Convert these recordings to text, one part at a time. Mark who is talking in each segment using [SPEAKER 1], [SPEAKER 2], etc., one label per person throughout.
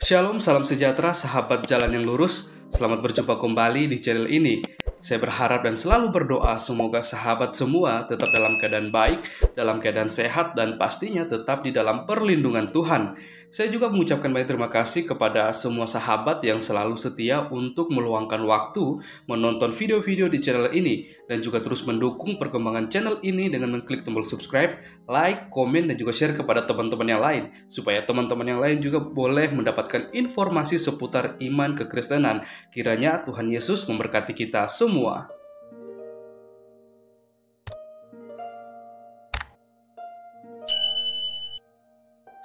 [SPEAKER 1] Shalom, salam sejahtera, sahabat jalan yang lurus. Selamat berjumpa kembali di channel ini. Saya berharap dan selalu berdoa semoga sahabat semua tetap dalam keadaan baik, dalam keadaan sehat, dan pastinya tetap di dalam perlindungan Tuhan. Saya juga mengucapkan banyak terima kasih kepada semua sahabat yang selalu setia untuk meluangkan waktu menonton video-video di channel ini dan juga terus mendukung perkembangan channel ini dengan mengklik tombol subscribe, like, komen, dan juga share kepada teman-teman yang lain supaya teman-teman yang lain juga boleh mendapatkan informasi seputar iman kekristenan. Kiranya Tuhan Yesus memberkati kita semua.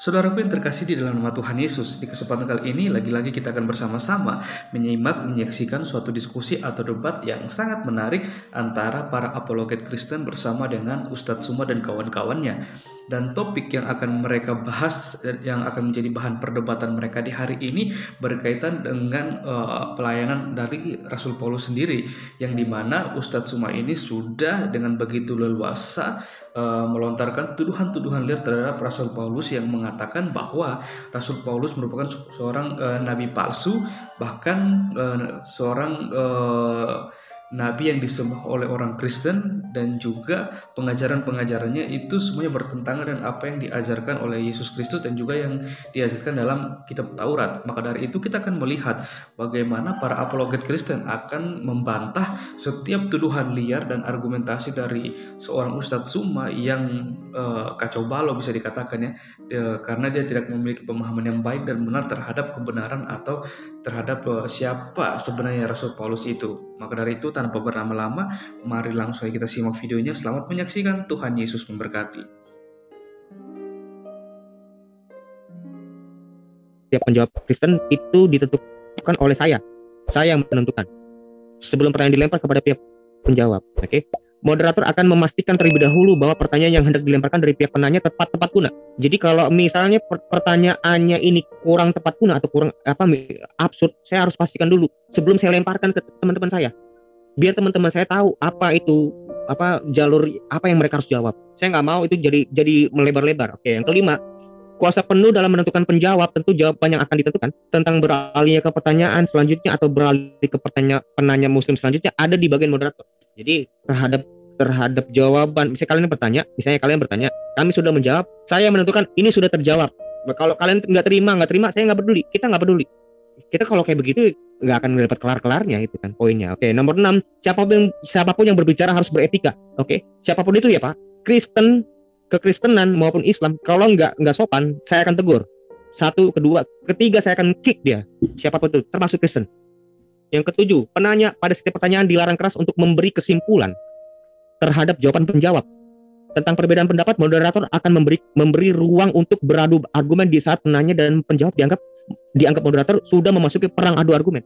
[SPEAKER 1] Saudaraku yang terkasih di dalam nama Tuhan Yesus, di kesempatan kali ini lagi-lagi kita akan bersama-sama menyaksikan suatu diskusi atau debat yang sangat menarik antara para apologet Kristen bersama dengan Ustadz Suma dan kawan-kawannya. Dan topik yang akan mereka bahas, yang akan menjadi bahan perdebatan mereka di hari ini berkaitan dengan pelayanan dari Rasul Paulus sendiri, yang dimana Ustadz Suma ini sudah dengan begitu leluasa melontarkan tuduhan-tuduhan liar terhadap Rasul Paulus yang mengatakan bahwa Rasul Paulus merupakan seorang nabi palsu, bahkan seorang nabi yang disembah oleh orang Kristen, dan juga pengajaran-pengajarannya itu semuanya bertentangan dengan apa yang diajarkan oleh Yesus Kristus dan juga yang diajarkan dalam kitab Taurat. Maka dari itu kita akan melihat bagaimana para apologet Kristen akan membantah setiap tuduhan liar dan argumentasi dari seorang Ustadz Suma yang kacau balau bisa dikatakan karena dia tidak memiliki pemahaman yang baik dan benar terhadap kebenaran atau terhadap siapa sebenarnya Rasul Paulus itu. Maka dari itu tanpa berlama-lama, mari langsung kita simak videonya. Selamat menyaksikan, Tuhan Yesus memberkati.
[SPEAKER 2] Setiap penjawab Kristen itu ditentukan oleh saya yang menentukan sebelum pertanyaan dilempar kepada pihak penjawab. Oke. Moderator akan memastikan terlebih dahulu bahwa pertanyaan yang hendak dilemparkan dari pihak penanya tepat guna. Jadi kalau misalnya pertanyaannya ini kurang tepat guna atau kurang absurd, saya harus pastikan dulu sebelum saya lemparkan ke teman-teman saya. Biar teman-teman saya tahu jalur apa yang mereka harus jawab. Saya nggak mau itu jadi melebar-lebar. Oke, yang kelima, kuasa penuh dalam menentukan penjawab. Tentu jawaban yang akan ditentukan tentang beralihnya ke pertanyaan selanjutnya atau beralih ke penanya muslim selanjutnya ada di bagian moderator. Jadi terhadap jawaban, misalnya kalian bertanya, kami sudah menjawab, saya menentukan ini sudah terjawab. Kalau kalian nggak terima, saya nggak peduli. Kita nggak peduli. Kita kalau kayak begitu nggak akan dapat kelar-kelarnya, itu kan poinnya. Oke, nomor 6, siapapun yang berbicara harus beretika. Oke, siapapun itu ya Pak, Kristen, kekristenan maupun Islam, kalau nggak sopan, saya akan tegur. 1, 2, 3 saya akan kick dia, siapapun itu, termasuk Kristen. Yang ke-7, penanya pada setiap pertanyaan dilarang keras untuk memberi kesimpulan terhadap jawaban penjawab. Tentang perbedaan pendapat, moderator akan memberi ruang untuk beradu argumen di saat penanya dan penjawab dianggap moderator sudah memasuki perang adu argumen.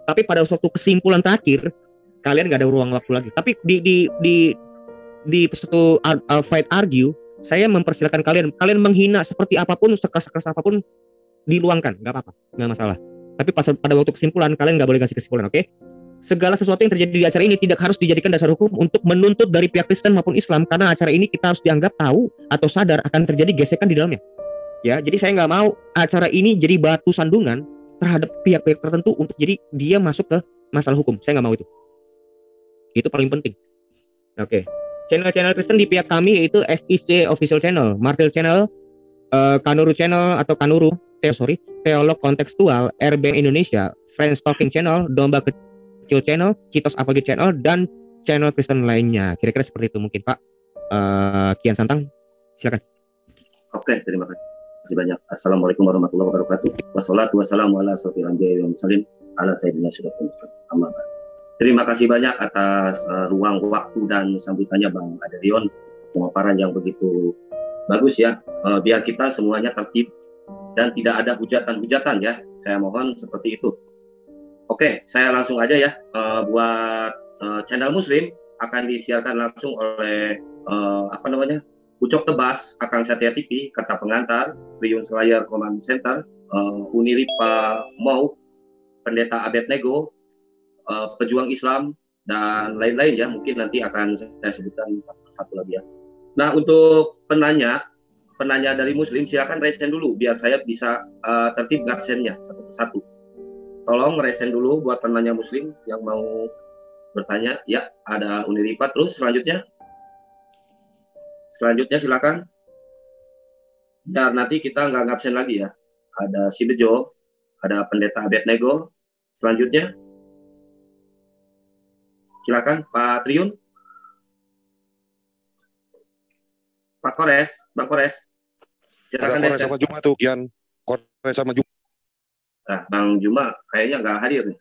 [SPEAKER 2] Tapi pada suatu kesimpulan terakhir, kalian nggak ada ruang waktu lagi. Tapi di suatu fight argue, saya mempersilakan kalian menghina seperti apapun, sekeras apapun, diluangkan, nggak apa-apa, nggak masalah. Tapi pada waktu kesimpulan, kalian nggak boleh kasih kesimpulan, oke? Segala sesuatu yang terjadi di acara ini tidak harus dijadikan dasar hukum untuk menuntut dari pihak Kristen maupun Islam, karena acara ini kita harus dianggap tahu atau sadar akan terjadi gesekan di dalamnya. Ya, jadi saya nggak mau acara ini jadi batu sandungan terhadap pihak-pihak tertentu untuk jadi dia masuk ke masalah hukum. Saya nggak mau itu. Itu paling penting. Oke. Channel-channel Kristen di pihak kami yaitu FIC Official Channel, Martel Channel, Kanuru Channel atau Kanuru, Teolog Kontekstual, RBN Indonesia, Friends Talking Channel, Domba Kecil Channel, Kitos Apology Channel, dan channel Kristen lainnya. Kira-kira seperti itu mungkin Pak. Kian Santang, silakan.
[SPEAKER 3] Oke, terima kasih banyak. Assalamualaikum warahmatullahi wabarakatuh. Wassalatu wassalamu ala asyrofil anbiya'i wal mursalin ala sayyidina Muhammad. Terima kasih banyak atas ruang waktu dan sambutannya Bang Aderion, pemaparan yang begitu bagus ya. Biar kita semuanya tertib dan tidak ada hujatan-hujatan ya. Saya mohon seperti itu. Oke, saya langsung aja ya. Buat channel Muslim akan disiarkan langsung oleh Ucok Tebas, Akang Setia TV, Kata Pengantar, Priun Selayar Command Center, Uniripa Mau, Pendeta Abednego, Pejuang Islam, dan lain-lain ya. Mungkin nanti akan saya sebutkan satu lagi ya. Nah, untuk penanya penanya dari Muslim, silakan raise hand dulu biar saya bisa tertib absennya satu persatu. Tolong raise hand dulu buat penanya Muslim yang mau bertanya. Ya, ada Uniripa. Terus selanjutnya silakan. Ya, nanti kita nggak absen lagi ya. Ada si Bejo, ada Pendeta Abednego. Selanjutnya, silakan Pak Triun. Pak Kores, Bang Kores. Silakan.
[SPEAKER 4] Ada Kores sama Juma tuh, Kian. Kores sama Juma.
[SPEAKER 3] Nah, Bang Juma kayaknya nggak hadir nih.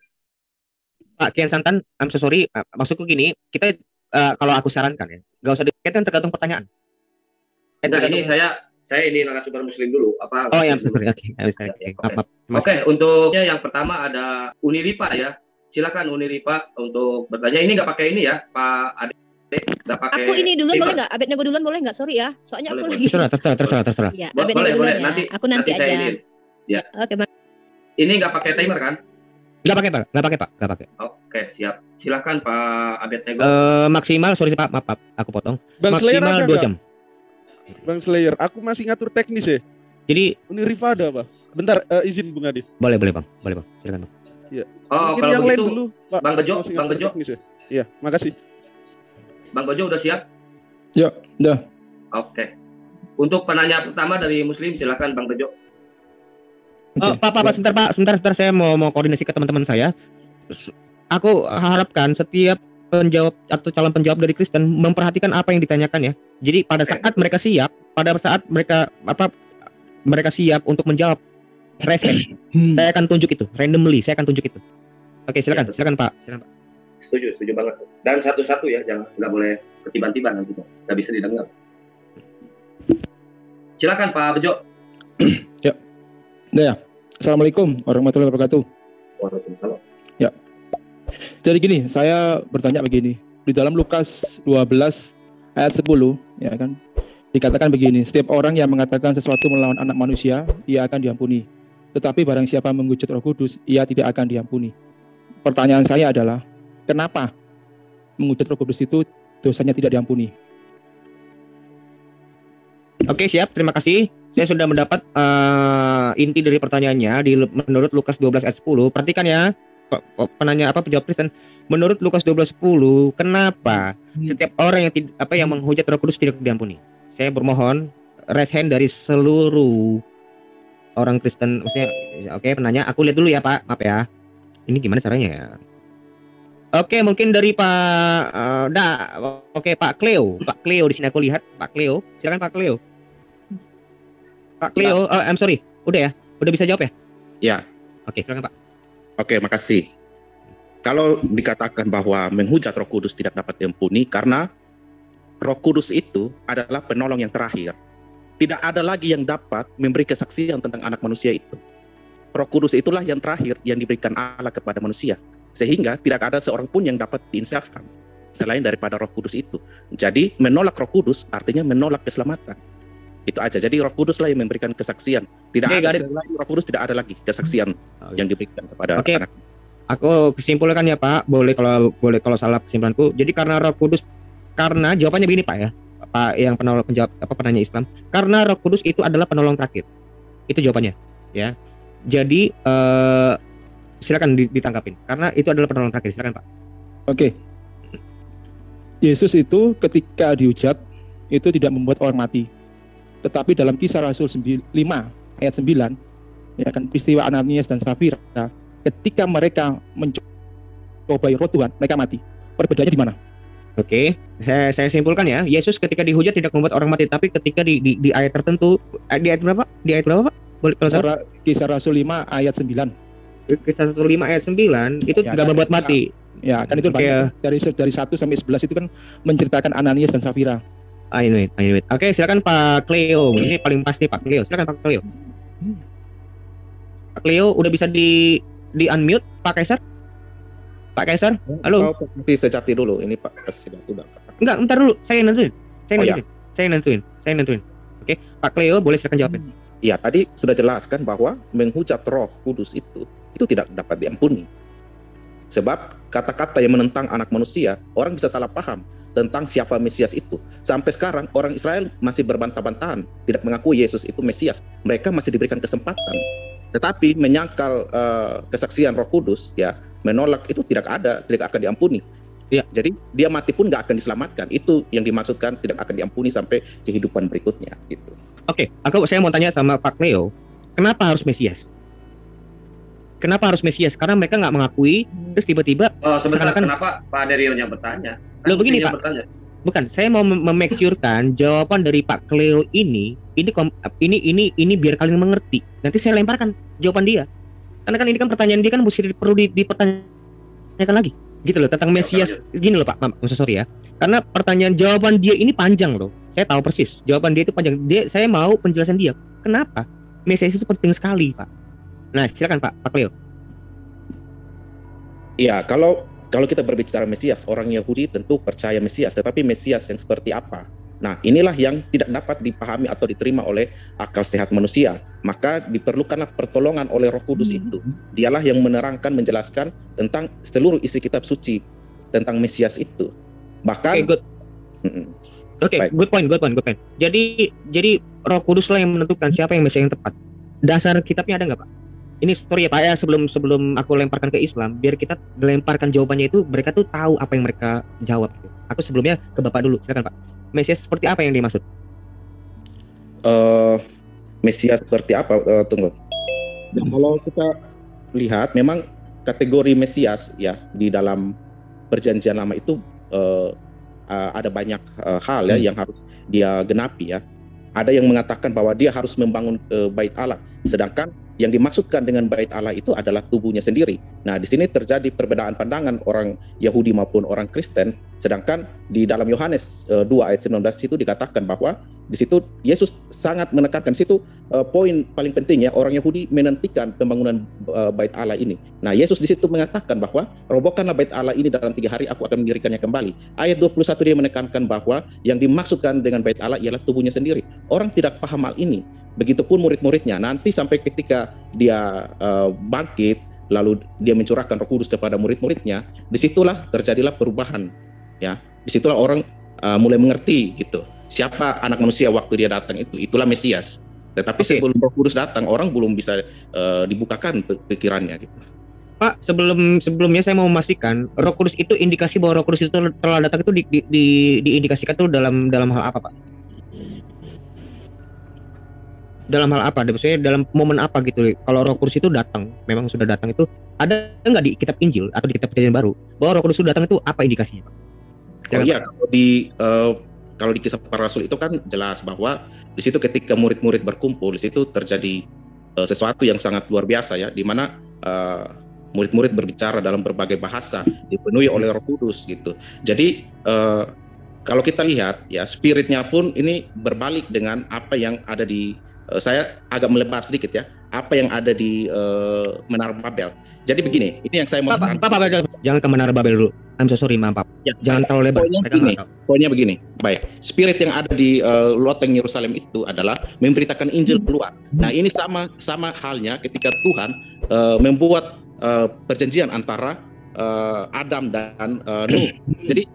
[SPEAKER 2] Pak Kian Santan, I'm so sorry. Maksudku gini, kita kalau aku sarankan ya, nggak usah dikaitkan tergantung pertanyaan.
[SPEAKER 3] Enggak, ini saya ini narasumber Muslim dulu. Apa?
[SPEAKER 2] Oh ya, I'm so sorry. Oke.
[SPEAKER 3] Oke, untuknya yang pertama ada Uniripa ya. Silakan Uniripa untuk bertanya. Ini nggak pakai ini ya, Pak Ade. Nggak pakai.
[SPEAKER 5] Aku ini duluan
[SPEAKER 3] timer.
[SPEAKER 5] boleh nggak? Abednego duluan boleh nggak? Sorry ya, soalnya
[SPEAKER 3] Boleh,
[SPEAKER 5] aku
[SPEAKER 3] boleh.
[SPEAKER 5] lagi.
[SPEAKER 2] Terserah.
[SPEAKER 5] Ya,
[SPEAKER 3] Boleh,
[SPEAKER 5] Abednego duluan
[SPEAKER 3] boleh.
[SPEAKER 5] ya. Aku nanti
[SPEAKER 3] saya
[SPEAKER 5] aja.
[SPEAKER 3] iniin. Ya.
[SPEAKER 5] Oke, Bang.
[SPEAKER 3] Ini nggak pakai timer kan?
[SPEAKER 2] Nggak pakai Pak.
[SPEAKER 3] Oke, siap. Silakan Pak Abednego.
[SPEAKER 2] Maksimal, sorry Pak, maaf, aku potong.
[SPEAKER 6] Bang Slayer
[SPEAKER 2] Maksimal
[SPEAKER 6] ada
[SPEAKER 2] 2
[SPEAKER 6] nggak?
[SPEAKER 2] jam.
[SPEAKER 6] Bang Slayer, aku masih ngatur teknis ya.
[SPEAKER 2] Jadi
[SPEAKER 6] Uniriva ada apa? Bentar, izin Bung Adi.
[SPEAKER 2] boleh Bang. Silakan Bang.
[SPEAKER 3] Oh,
[SPEAKER 6] Mungkin
[SPEAKER 3] kalau
[SPEAKER 6] yang lain
[SPEAKER 3] begitu,
[SPEAKER 6] dulu, Pak.
[SPEAKER 3] Bang Bejo,
[SPEAKER 6] Aku masih
[SPEAKER 3] Bang
[SPEAKER 6] ngatur
[SPEAKER 3] Bejo.
[SPEAKER 6] teknis ya. Iya, makasih.
[SPEAKER 3] Bang Bejo udah siap?
[SPEAKER 7] Ya, udah.
[SPEAKER 3] Oke. Untuk penanya pertama dari Muslim, silakan Bang Bejo.
[SPEAKER 2] Oh, Pak, sebentar saya mau koordinasi ke teman-teman saya. Aku harapkan setiap penjawab atau calon penjawab dari Kristen memperhatikan apa yang ditanyakan ya. Jadi pada saat mereka siap untuk menjawab raise hand, saya akan tunjuk itu randomly, Oke, silakan Pak.
[SPEAKER 3] Setuju banget. Dan satu-satu ya, nggak boleh ketiban-tiban nanti, nggak bisa didengar. Silakan Pak Bejo.
[SPEAKER 7] Udah ya. Assalamualaikum warahmatullahi wabarakatuh.
[SPEAKER 3] Waalaikumsalam.
[SPEAKER 7] Ya. Jadi gini, saya bertanya begini. Di dalam Lukas 12 ayat 10, ya kan, dikatakan begini, setiap orang yang mengatakan sesuatu melawan anak manusia, ia akan diampuni. Tetapi barang siapa menghujat Roh Kudus, ia tidak akan diampuni. Pertanyaan saya adalah, kenapa menghujat Roh Kudus itu dosanya tidak diampuni?
[SPEAKER 2] Oke, siap. Terima kasih. Saya sudah mendapat inti dari pertanyaannya menurut Lukas 12 ayat 10. Perhatikan ya, penjawab Kristen. Menurut Lukas 12:10, kenapa setiap orang yang menghujat Roh Kudus tidak diampuni? Saya bermohon raise hand dari seluruh orang Kristen. Maksudnya, oke, penanya. Aku lihat dulu ya, Pak. Maaf ya. Ini gimana caranya ya? Oke, mungkin dari Pak Pak Cleo. Pak Cleo di sini aku lihat. Pak Cleo, silakan Pak Cleo. Pak Cleo, I'm sorry. Udah ya? Udah bisa jawab ya?
[SPEAKER 8] Ya.
[SPEAKER 2] Oke, silakan Pak.
[SPEAKER 8] Oke, makasih. Kalau dikatakan bahwa menghujat Roh Kudus tidak dapat diampuni karena Roh Kudus itu adalah penolong yang terakhir. Tidak ada lagi yang dapat memberi kesaksian tentang anak manusia itu. Roh Kudus itulah yang terakhir yang diberikan Allah kepada manusia. Sehingga tidak ada seorang pun yang dapat diinsafkan selain daripada Roh Kudus itu. Jadi menolak Roh Kudus artinya menolak keselamatan. Itu aja. Jadi Roh Kudus lah yang memberikan kesaksian. Tidak ada selain Roh Kudus, tidak ada lagi kesaksian yang diberikan kepada anak.
[SPEAKER 2] Aku kesimpulkan ya Pak. Boleh kalau salah kesimpulanku. Jadi karena Roh Kudus, karena jawabannya begini Pak ya. Pak yang penanya Islam. Karena Roh Kudus itu adalah penolong terakhir. Itu jawabannya. Ya. Jadi silakan ditangkapin. Karena itu adalah penolong terakhir. Silakan Pak.
[SPEAKER 7] Oke. Yesus itu ketika dihujat itu tidak membuat orang mati. Tetapi dalam Kisah Rasul 5 ayat 9, ya kan, peristiwa Ananias dan Safira, ketika mereka mencobai Roh Tuhan, mereka mati. Perbedaannya di mana?
[SPEAKER 2] Oke, saya simpulkan ya. Yesus ketika dihujat tidak membuat orang mati, tapi ketika di ayat tertentu, di ayat berapa? Di ayat berapa Pak? Boleh kalau
[SPEAKER 7] Kisah Rasul 5 ayat 9.
[SPEAKER 2] Kisah Rasul 5 ayat 9 itu
[SPEAKER 7] Ya,
[SPEAKER 2] nggak membuat mati.
[SPEAKER 7] Ya, kan itu banyak. Dari 1 sampai 11 itu kan menceritakan Ananias dan Safira.
[SPEAKER 2] I know it. Oke, silakan Pak Cleo. Ini paling pasti Pak Cleo. Silakan Pak Cleo. Pak Cleo udah bisa di unmute Pak Kaisar? Pak Kaisar? Halo.
[SPEAKER 8] Nanti sejati dulu. Ini Pak Presiden udah.
[SPEAKER 2] Enggak, bentar dulu. Saya nentuin. Oke, Pak Cleo boleh silakan jawabin.
[SPEAKER 8] Iya, tadi sudah jelaskan bahwa menghujat Roh Kudus itu tidak dapat diampuni. Sebab kata-kata yang menentang anak manusia, orang bisa salah paham tentang siapa Mesias itu. Sampai sekarang orang Israel masih berbantah-bantahan, tidak mengakui Yesus itu Mesias. Mereka masih diberikan kesempatan. Tetapi menyangkal kesaksian Roh Kudus, ya, menolak itu tidak akan diampuni. Ya, jadi dia mati pun nggak akan diselamatkan. Itu yang dimaksudkan tidak akan diampuni sampai kehidupan berikutnya. Gitu.
[SPEAKER 2] Oke, saya mau tanya sama Pak Cleo, kenapa harus Mesias? Kenapa harus Mesias? Karena mereka nggak mengakui, terus tiba-tiba
[SPEAKER 3] sebentar, kenapa Pak Derio yang bertanya?
[SPEAKER 2] Loh begini Pak, bukan, saya mau make sure-kan jawaban dari Pak Cleo ini biar kalian mengerti. Nanti saya lemparkan jawaban dia. Karena kan ini kan pertanyaan dia kan perlu dipertanyakan lagi. Gitu loh, tentang Mesias. Gini loh Pak, sorry ya. Karena pertanyaan jawaban dia ini panjang loh. Saya tahu persis, jawaban dia itu panjang. Saya mau penjelasan dia. Kenapa Mesias itu penting sekali, Pak? Nah, silakan Pak Cleo.
[SPEAKER 8] Iya, kalau kita berbicara Mesias, orang Yahudi tentu percaya Mesias, tetapi Mesias yang seperti apa? Nah, inilah yang tidak dapat dipahami atau diterima oleh akal sehat manusia. Maka diperlukanlah pertolongan oleh Roh Kudus itu. Dialah yang menerangkan, menjelaskan tentang seluruh isi kitab suci tentang Mesias itu. Bahkan good point. Jadi Roh Kudus lah yang menentukan siapa yang Mesias yang tepat. Dasar kitabnya ada nggak Pak? Ini sorry ya Pak ya, sebelum aku lemparkan ke Islam, biar kita lemparkan jawabannya itu mereka tuh tahu apa yang mereka jawab. Aku sebelumnya ke Bapak dulu, silakan Pak. Mesias seperti apa yang dimaksud? Mesias seperti apa? Tunggu. Kalau kita lihat, memang kategori Mesias ya di dalam Perjanjian Lama itu ada banyak hal ya yang harus dia genapi ya. Ada yang mengatakan bahwa dia harus membangun bait Allah, sedangkan yang dimaksudkan dengan bait Allah itu adalah tubuhnya sendiri. Nah, di sini terjadi perbedaan pandangan orang Yahudi maupun orang Kristen, sedangkan di dalam Yohanes 2 ayat 19 itu dikatakan bahwa di situ Yesus sangat menekankan, situ poin paling penting ya, orang Yahudi menantikan pembangunan bait Allah ini. Nah, Yesus di situ mengatakan bahwa robohkanlah bait Allah ini dalam 3 hari, aku akan mendirikannya kembali. Ayat 21 dia menekankan bahwa yang dimaksudkan dengan bait Allah ialah tubuhnya sendiri. Orang tidak paham hal ini. Begitupun murid-muridnya, nanti sampai ketika dia bangkit, lalu dia mencurahkan Roh Kudus kepada murid-muridnya, disitulah terjadilah perubahan, ya. Disitulah orang mulai mengerti gitu. Siapa anak manusia waktu dia datang itulah Mesias. Tetapi sebelum Roh Kudus datang, orang belum bisa dibukakan pikirannya gitu.
[SPEAKER 2] Pak, sebelumnya saya mau memastikan Roh Kudus itu indikasi bahwa Roh Kudus itu telah datang itu diindikasikan itu dalam hal apa, Pak? Dalam hal apa? Maksudnya dalam momen apa gitu? Kalau Roh Kudus itu datang, memang sudah datang itu ada nggak di kitab Injil atau di kitab Perjanjian Baru bahwa Roh Kudus itu datang itu apa indikasinya, Pak?
[SPEAKER 8] Iya, kalau di Kisah Para Rasul itu kan jelas bahwa di situ ketika murid-murid berkumpul, di situ terjadi sesuatu yang sangat luar biasa ya, di mana murid-murid berbicara dalam berbagai bahasa, dipenuhi oleh Roh Kudus gitu. Jadi kalau kita lihat ya, spiritnya pun ini berbalik dengan apa yang ada di saya agak melebar sedikit ya, apa yang ada di Menara Babel. Jadi begini, ini yang saya mau
[SPEAKER 2] Pak, jangan ke Menara Babel dulu. I'm so sorry, maaf Pak. Ya, jangan terlalu lebar.
[SPEAKER 8] Poinnya begini, baik. Spirit yang ada di loteng Yerusalem itu adalah memberitakan Injil keluar. Nah, ini sama halnya ketika Tuhan membuat perjanjian antara Adam dan Nuh. Jadi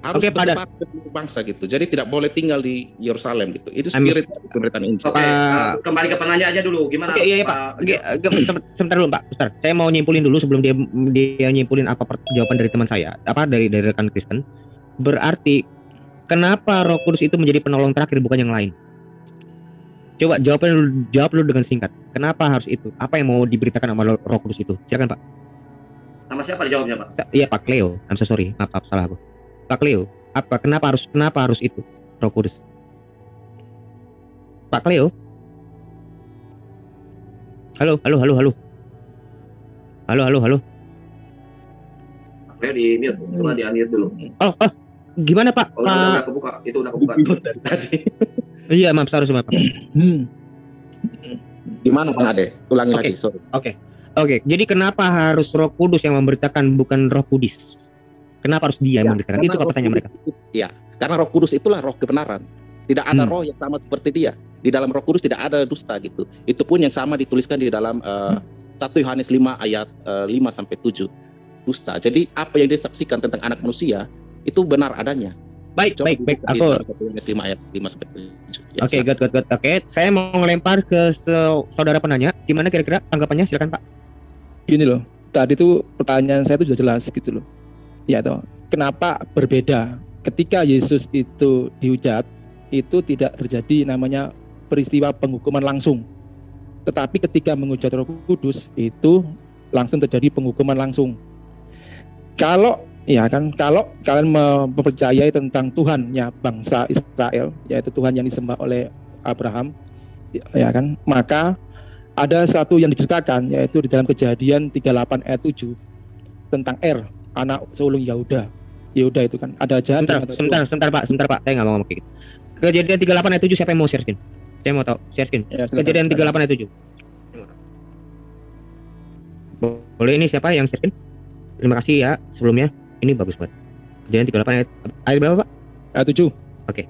[SPEAKER 8] harus bersebar ke bangsa gitu. Jadi tidak boleh tinggal di Yerusalem gitu. Itu spirit pemberitaan Injil.
[SPEAKER 3] Kembali ke penanya aja dulu. Gimana?
[SPEAKER 2] Iya Pak. Sebentar dulu Pak. Bentar. Saya mau nyimpulin dulu sebelum dia nyimpulin apa jawaban dari teman saya. Dari rekan Kristen. Berarti kenapa Roh Kudus itu menjadi penolong terakhir bukan yang lain? Coba jawab dulu dengan singkat. Kenapa harus itu? Apa yang mau diberitakan sama Roh Kudus itu? Silakan Pak.
[SPEAKER 3] Sama siapa dijawabnya Pak?
[SPEAKER 2] Iya Pak Cleo. I'm so sorry. Maaf salah aku. Pak Cleo, kenapa harus itu Roh Kudus? Pak Cleo? Halo.
[SPEAKER 3] Pak Cleo di mute, coba di unmute dulu.
[SPEAKER 2] Gimana Pak?
[SPEAKER 3] Udah kebuka, itu udah kebuka
[SPEAKER 8] tadi.
[SPEAKER 2] Iya, maaf, sorry Pak.
[SPEAKER 8] Gimana Bang Ade? Ulangi lagi, sorry.
[SPEAKER 2] Oke. Jadi kenapa harus Roh Kudus yang memberitakan bukan Roh Kudus? Kenapa harus dia yang memberitakan? Itu pertanyaan mereka.
[SPEAKER 8] Ya, karena Roh Kudus itulah roh kebenaran. Tidak ada roh yang sama seperti dia. Di dalam Roh Kudus tidak ada dusta gitu. Itu pun yang sama dituliskan di dalam 1 Yohanes 5 ayat 5 sampai 7. dusta. Jadi apa yang disaksikan tentang anak manusia itu benar adanya.
[SPEAKER 2] Baik. Aku
[SPEAKER 8] Yohanes 5 ayat 5 sampai 7. Ya,
[SPEAKER 2] Oke, good. Oke, saya mau ngelempar ke saudara penanya. Gimana kira-kira tanggapannya? Silakan, Pak.
[SPEAKER 7] Gini loh, tadi tuh pertanyaan saya itu sudah jelas gitu loh. Ya toh, kenapa berbeda ketika Yesus itu dihujat, itu tidak terjadi namanya peristiwa penghukuman langsung. Tetapi ketika menghujat Roh Kudus itu langsung terjadi penghukuman langsung. Kalau kalian mempercayai tentang Tuhannya bangsa Israel, yaitu Tuhan yang disembah oleh Abraham, ya kan, maka ada satu yang diceritakan, yaitu di dalam Kejadian 38 ayat 7 tentang anak sulung Yehuda itu kan ada jahat.
[SPEAKER 2] Sebentar Pak, saya nggak mau ngomong kayak gitu. Kejadian 38 ayat 7 siapa yang mau share screen? Saya mau tahu, share screen. Ya, Kejadian 38 ayat 7. Boleh ini siapa yang share screen? Terima kasih ya sebelumnya. Ini bagus banget. Kejadian 38 ayat berapa, Pak?
[SPEAKER 7] Ayat 7.
[SPEAKER 2] Oke.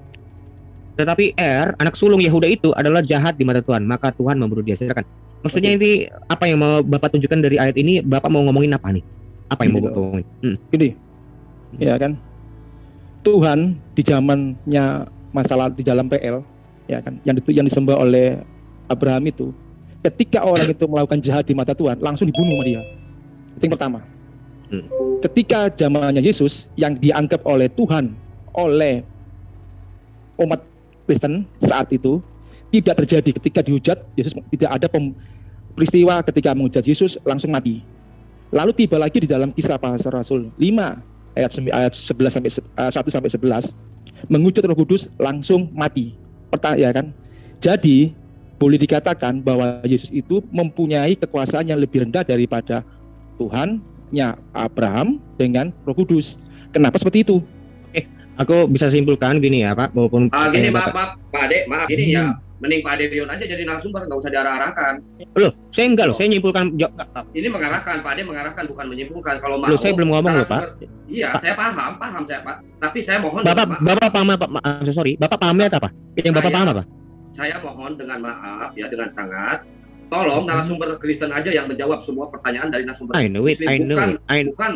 [SPEAKER 2] Tetapi anak sulung Yehuda itu adalah jahat di mata Tuhan, maka Tuhan membunuh dia. Silakan. Maksudnya ini apa yang mau Bapak tunjukkan dari ayat ini? Bapak mau ngomongin apa nih? Apa yang mau Bapak ngomongin? Ini.
[SPEAKER 7] Ya kan? Tuhan di zamannya masalah di dalam PL, ya kan, yang disembah oleh Abraham itu, ketika orang itu melakukan jahat di mata Tuhan, langsung dibunuh sama dia. Itu yang pertama. Ketika zamannya Yesus yang dianggap oleh Tuhan, oleh umat Kristen saat itu tidak terjadi. Ketika dihujat Yesus, tidak ada peristiwa ketika menghujat Yesus langsung mati. Lalu tiba lagi di dalam Kisah Para Rasul 5 ayat 11 sampai 1 sampai 11, menghujat Roh Kudus langsung mati. Ya kan? Jadi boleh dikatakan bahwa Yesus itu mempunyai kekuasaan yang lebih rendah daripada Tuhannya Abraham dengan Roh Kudus. Kenapa seperti itu?
[SPEAKER 2] Aku bisa simpulkan gini ya Pak, maupun
[SPEAKER 3] gini maaf Pak Ade, maaf gini ya, mending Pak Ade Rion aja jadi narasumber, nggak usah diarah-arahkan.
[SPEAKER 2] Loh, saya enggak loh, saya nyimpulkan.
[SPEAKER 3] Ini mengarahkan, Pak Ade mengarahkan bukan menyimpulkan. Kalau mau,
[SPEAKER 2] saya belum ngomong loh Pak.
[SPEAKER 3] Iya, saya paham saya Pak. Tapi saya mohon.
[SPEAKER 2] Bapak paham apa? Sorry, Bapak pahamnya apa? Yang Bapak paham apa?
[SPEAKER 3] Saya mohon dengan maaf ya, dengan sangat. Tolong narasumber Kristen aja yang menjawab semua pertanyaan dari narasumber Muslim, bukan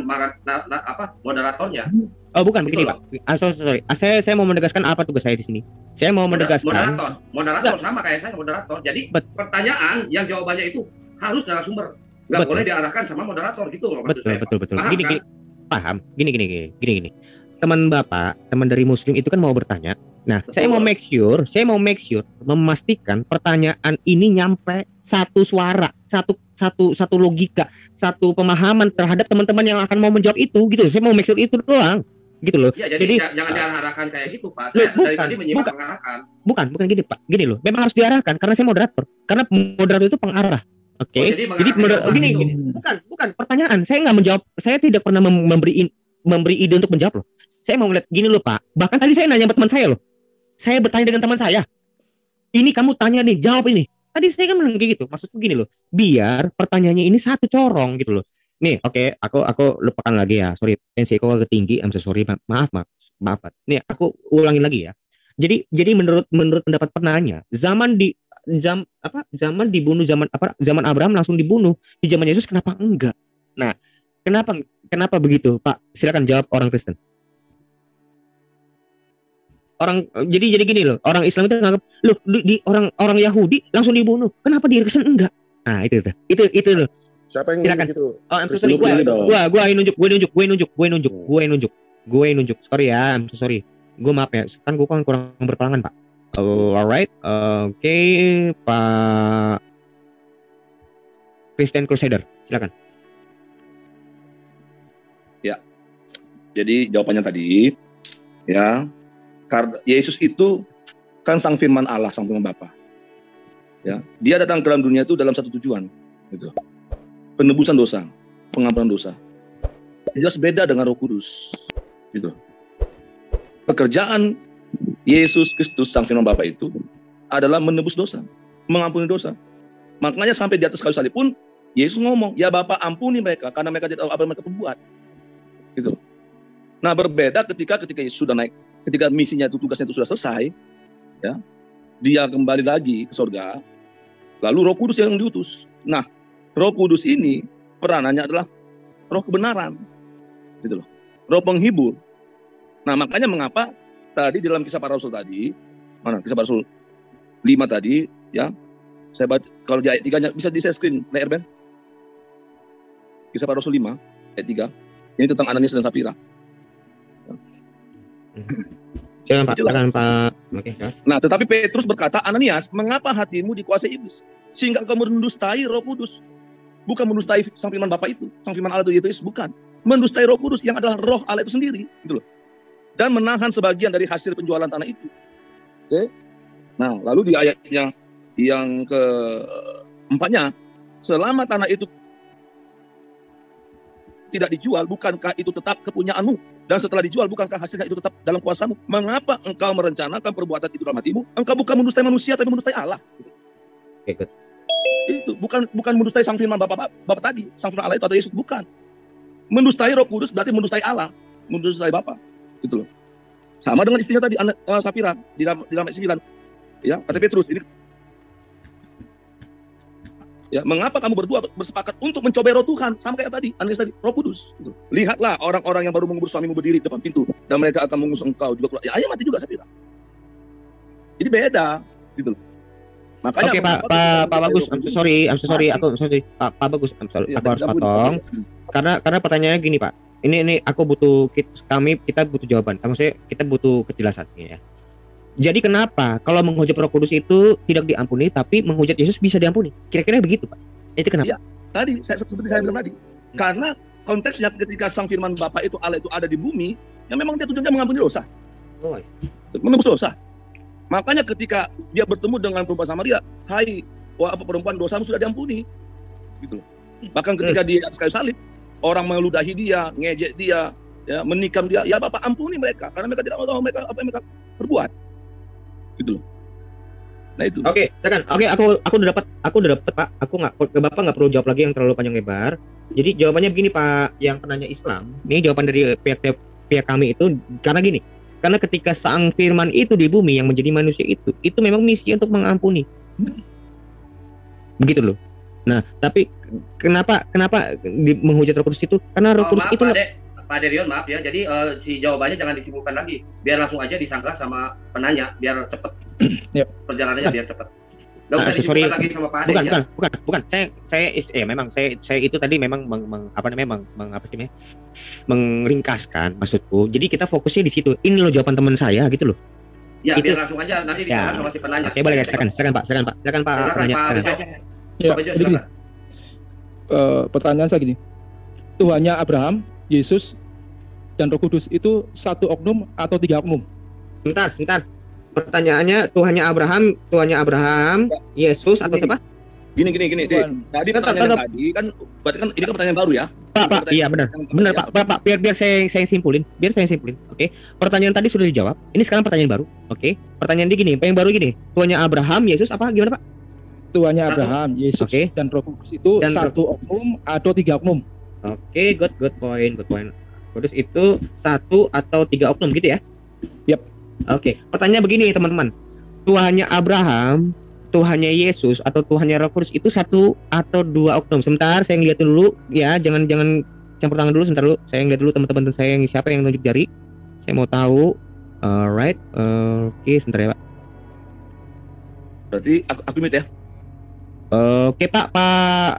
[SPEAKER 3] moderatornya.
[SPEAKER 2] Oh bukan begini Pak. Sorry. Saya mau menegaskan apa tugas saya di sini. Saya mau menegaskan.
[SPEAKER 3] Moderator sama kayak saya moderator. Jadi pertanyaan yang jawabannya itu harus narasumber. Nggak boleh diarahkan sama moderator gitu loh.
[SPEAKER 2] Betul. Gini. Paham. Gini. Teman Bapak, teman dari Muslim itu kan mau bertanya. Nah, betul. Saya mau make sure memastikan pertanyaan ini nyampe satu suara, satu logika, satu pemahaman terhadap teman-teman yang akan mau menjawab itu gitu. Saya mau make sure itu doang. Gitu loh.
[SPEAKER 3] Ya, jadi jangan diarahkan kayak gitu, Pak. Saya dari tadi menyimak mengarahkan.
[SPEAKER 2] Bukan gini, Pak. Gini loh. Memang harus diarahkan karena saya moderator. Karena moderator itu pengarah. Oke. Jadi gini. Bukan pertanyaan. Saya nggak menjawab. Saya tidak pernah memberi ide untuk menjawab loh. Saya mau ngeliat gini loh, Pak. Bahkan tadi saya nanya sama teman saya loh. Saya bertanya dengan teman saya. Ini kamu tanya nih, jawab ini. Tadi saya kan bilang kayak gitu. Maksudku gini loh. Biar pertanyaannya ini satu corong gitu loh. Nih, oke, aku lupakan lagi ya. Sorry, tensi aku agak tinggi. I'm so sorry. Maaf. Nih, aku ulangin lagi ya. Jadi menurut pendapat penanya, zaman Abraham langsung dibunuh. Di zaman Yesus kenapa enggak? Nah, kenapa begitu, Pak? Silakan jawab orang Kristen. Jadi gini loh, orang Islam itu nganggap loh di orang Yahudi langsung dibunuh. Kenapa di Kristen enggak? Nah, itu loh.
[SPEAKER 4] Siapa yang ngomong gitu?
[SPEAKER 2] Oh, I'm so sorry. Gue nunjuk. Sorry ya, I'm so sorry. Gue maaf ya, kan gue kan kurang berpengalaman, Pak. Alright. Oke, Pak Christian Crusader, silakan.
[SPEAKER 9] Ya. Jadi jawabannya tadi ya, karena Yesus itu kan sang firman Allah, sang firman Bapa. Ya, dia datang ke dalam dunia itu dalam satu tujuan, gitu. Penebusan dosa, pengampunan dosa. Jelas beda dengan Roh Kudus, gitu. Pekerjaan Yesus Kristus sang firman Bapa itu adalah menebus dosa, mengampuni dosa. Makanya sampai di atas kayu salib pun Yesus ngomong, ya Bapa ampuni mereka karena mereka tidak tahu apa yang mereka perbuat, gitu. Nah, berbeda ketika Yesus sudah naik, ketika misinya itu, tugasnya itu sudah selesai, ya, dia kembali lagi ke surga, lalu Roh Kudus yang diutus. Nah, Roh Kudus ini peranannya adalah Roh kebenaran. gitu loh. Roh penghibur. Nah, makanya mengapa tadi dalam Kisah Para Rasul tadi, mana Kisah Para Rasul 5 tadi, ya. Saya baca kalau di ayat 3-nya bisa di-share screen layar Ben. Kisah Para Rasul 5 ayat 3. Ini tentang Ananias dan Safira.
[SPEAKER 2] Silakan Pak, silakan Pak. Oke, ya.
[SPEAKER 9] Nah, tetapi Petrus berkata, Ananias, mengapa hatimu dikuasai iblis? Sehingga engkau mendustai Roh Kudus. Bukan mendustai sang firman Bapa itu, sang firman Allah itu Yesus, bukan. Mendustai Roh Kudus yang adalah roh Allah itu sendiri, gitu loh. Dan menahan sebagian dari hasil penjualan tanah itu. Oke. Nah, lalu di ayatnya yang keempatnya, selama tanah itu tidak dijual, bukankah itu tetap kepunyaanmu? Dan setelah dijual, bukankah hasilnya itu tetap dalam kuasamu? Mengapa engkau merencanakan perbuatan itu dalam hatimu? Engkau bukan mendustai manusia, tapi mendustai Allah.
[SPEAKER 2] Oke, good.
[SPEAKER 9] Itu bukan mendustai sang firman Bapak tadi, sang firman Allah itu atau Yesus, bukan. Mendustai Roh Kudus berarti mendustai Allah, mendustai Bapa. Gitu loh. Sama dengan istrinya tadi, Safira di dalam ayat 9. Ya, kata Petrus ini. Ya, mengapa kamu berdua bersepakat untuk mencobai roh Tuhan? Sama kayak tadi, Ananias tadi, Roh Kudus. Gitu. Lihatlah orang-orang yang baru mengubur suamimu berdiri di depan pintu, dan mereka akan mengusung engkau juga keluar. Ya, ayah mati juga, Safira. Jadi beda, gitu loh. Makanya
[SPEAKER 2] Oke, Pak Bagus, I'm so sorry, Pak Bagus, I'm sorry,
[SPEAKER 9] Ya,
[SPEAKER 2] aku harus potong. Karena pertanyaannya gini, Pak. Ini aku butuh, kita butuh jawaban. Maksudnya kita butuh kejelasan ya. Jadi kenapa kalau menghujat Roh Kudus itu tidak diampuni, tapi menghujat Yesus bisa diampuni? Kira-kira begitu, Pak. Itu kenapa?
[SPEAKER 9] Ya, tadi seperti saya bilang tadi. Karena konteksnya ketika sang firman Bapa itu Allah itu ada di bumi, yang memang dia tujuannya mengampuni dosa.
[SPEAKER 2] Oh,
[SPEAKER 9] Menembus dosa. Makanya ketika dia bertemu dengan perempuan Samaria, hai, perempuan, dosamu sudah diampuni. Gitu. Bahkan ketika dia di atas kayu salib, orang meludahi dia, ngejek dia, ya, menikam dia, ya Bapak ampuni mereka karena mereka tidak tahu mereka apa yang mereka perbuat. Gitu loh. Nah itu.
[SPEAKER 2] Oke, silakan. Oke, aku udah dapat Pak. Bapak nggak perlu jawab lagi yang terlalu panjang lebar. Jadi jawabannya begini Pak, yang penanya Islam. Ini jawaban dari pihak kami itu karena gini. Karena ketika sang firman itu di bumi yang menjadi manusia itu memang misi untuk mengampuni. Begitu loh. Nah, tapi kenapa menghujat Roh Kudus itu? Karena Roh Kudus itu
[SPEAKER 3] Pak Derion, maaf ya. Jadi si jawabannya jangan disimpulkan lagi. Biar langsung aja disangka sama penanya, biar cepet.
[SPEAKER 7] Yep.
[SPEAKER 3] Perjalanannya biar cepet. Gak usah disimpulkan lagi sama Pak Ade.
[SPEAKER 2] Bukan. Saya itu tadi memang mengringkaskan maksudku. Jadi kita fokusnya di situ. Ini loh jawaban teman saya gitu loh.
[SPEAKER 3] Ya,
[SPEAKER 2] itu,
[SPEAKER 3] biar langsung aja nanti disangka sama si penanya.
[SPEAKER 2] Oke, boleh. Silakan Pak penanya.
[SPEAKER 7] Ya, jadi gini. Pertanyaan saya gini. Tuhannya Abraham, Yesus, dan Roh Kudus itu satu oknum atau 3 oknum?
[SPEAKER 2] Sebentar. Pertanyaannya Tuhannya Abraham, Yesus atau siapa?
[SPEAKER 9] Gini. Tadi pertanyaan tadi kan berarti kan ini kan pertanyaan baru ya.
[SPEAKER 2] Pak, iya benar Pak. Biar saya simpulin. Oke. Pertanyaan tadi sudah dijawab. Ini sekarang pertanyaan baru. Oke. Pertanyaan dia gini, yang baru gini. Tuhannya Abraham, Yesus apa gimana Pak?
[SPEAKER 7] Tuhannya Abraham, Yesus, dan Roh Kudus itu satu oknum atau 3 oknum?
[SPEAKER 2] Oke, good point. Kudus itu 1 atau 3 oknum gitu ya?
[SPEAKER 7] Yap.
[SPEAKER 2] Oke. Pertanyaannya begini teman-teman. Tuhannya Abraham, Tuhannya Yesus atau Tuhannya Roh Kudus itu 1 atau 2 oknum? Sebentar, saya ngeliat dulu ya. Jangan campur tangan dulu, sebentar dulu. Saya ngeliat dulu teman-teman saya yang siapa yang nunjuk jari. Saya mau tahu. Alright. Oke, sebentar ya Pak.
[SPEAKER 9] Berarti aku mute ya.
[SPEAKER 2] Oke Pak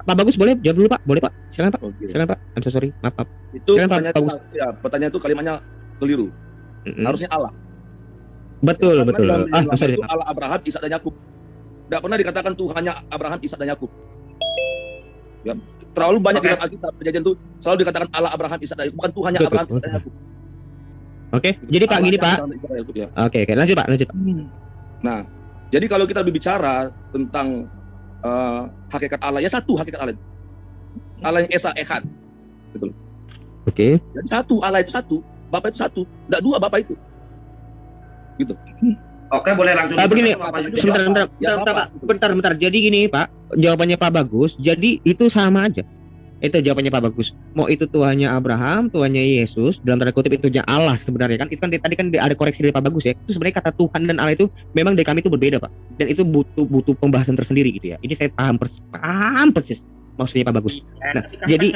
[SPEAKER 2] Bagus boleh jawab dulu Pak, boleh Pak, silakan Pak. Silakan Pak, I'm so sorry, maaf.
[SPEAKER 9] Itu
[SPEAKER 2] silakan,
[SPEAKER 9] pertanyaan itu kalimatnya keliru. Harusnya Allah.
[SPEAKER 2] Betul.
[SPEAKER 9] Sorry. Itu Allah Abraham, Ishak dan Yakub. Tidak pernah dikatakan Tuhannya Abraham, Ishak dan Yakub. Ya, terlalu banyak di dalam Alkitab kejadian itu selalu dikatakan Allah Abraham, Ishak dan Yakub, bukan Tuhannya Abraham, Ishak dan Yakub.
[SPEAKER 2] Oke, jadi Pak gini Pak. Oke, lanjut Pak.
[SPEAKER 9] Nah, jadi kalau kita berbicara tentang hakikat Allah, ya satu hakikat Allah. Allah yang Esa Echad. Gitu.
[SPEAKER 2] Oke.
[SPEAKER 9] Jadi satu, Allah itu satu, Bapa itu satu, enggak 2 Bapa itu. Gitu.
[SPEAKER 3] Oke, boleh langsung.
[SPEAKER 2] Begini, sebentar. Jadi gini Pak, jawabannya Pak Bagus. Jadi itu sama aja. Itu jawabannya Pak Bagus. Mau itu Tuhannya Abraham, Tuhannya Yesus, dalam tanda kutip itu Allah sebenarnya kan. Itu kan tadi kan ada koreksi dari Pak Bagus ya. Itu sebenarnya kata Tuhan dan Allah itu memang dari kami itu berbeda Pak. Dan itu butuh pembahasan tersendiri gitu ya. Ini saya paham persis. maksudnya Pak Bagus. Nah,
[SPEAKER 10] Tapi kan
[SPEAKER 2] jadi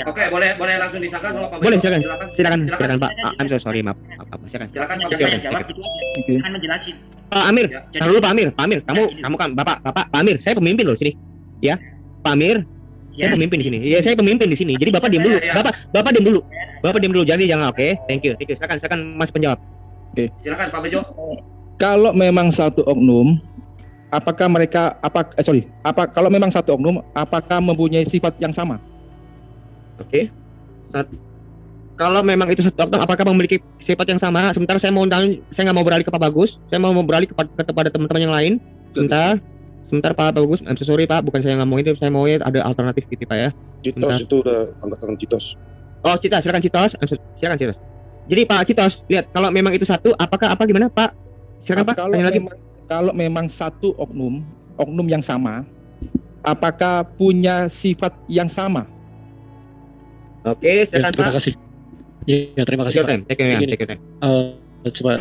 [SPEAKER 3] Oke, boleh langsung disangka sama Pak
[SPEAKER 2] boleh
[SPEAKER 3] Bejo.
[SPEAKER 2] silakan Pak. I'm so sorry, maaf. Silakan.
[SPEAKER 3] Silakan Pak
[SPEAKER 10] siapa
[SPEAKER 3] Bejo.
[SPEAKER 10] yang jawab gitu aja.
[SPEAKER 7] Oke.
[SPEAKER 10] Kan menjelasin.
[SPEAKER 2] Pak Amir,
[SPEAKER 3] Ya,
[SPEAKER 2] taruh dulu Pak Amir. Kamu kan Bapak Amir, saya pemimpin loh sini. Ya. Pak Amir, saya pemimpin di sini. Ya, saya pemimpin di sini. Jadi Bapak diam dulu.
[SPEAKER 3] Ya.
[SPEAKER 2] Bapak diam dulu. Bapak diam dulu. Jadi jangan oke. Thank you. Silakan Mas penjawab.
[SPEAKER 3] Silakan Pak Bejo.
[SPEAKER 7] Kalau memang satu oknum, kalau memang satu oknum, apakah mempunyai sifat yang sama?
[SPEAKER 2] Oke. Kalau memang itu satu oknum, apakah memiliki sifat yang sama? Sebentar saya nggak mau beralih ke Pak Bagus. Saya mau beralih kepada teman-teman yang lain. Sebentar Pak Bagus. I'm so sorry Pak, bukan saya ngomong itu. Saya mau ada alternatif gitu Pak ya.
[SPEAKER 4] Citos itu udah angkat tangan Citos.
[SPEAKER 2] Oh Citos, silakan Citos. Silakan Citos. Jadi Pak Citos, lihat kalau memang itu satu, apakah gimana Pak? Silakan Pak. Tanya lagi.
[SPEAKER 7] Kalau memang satu oknum yang sama, apakah punya sifat yang sama?
[SPEAKER 2] Oke, silakan Pak.
[SPEAKER 11] Terima kasih. Ya, terima kasih Pak.
[SPEAKER 2] Take your time.
[SPEAKER 11] Coba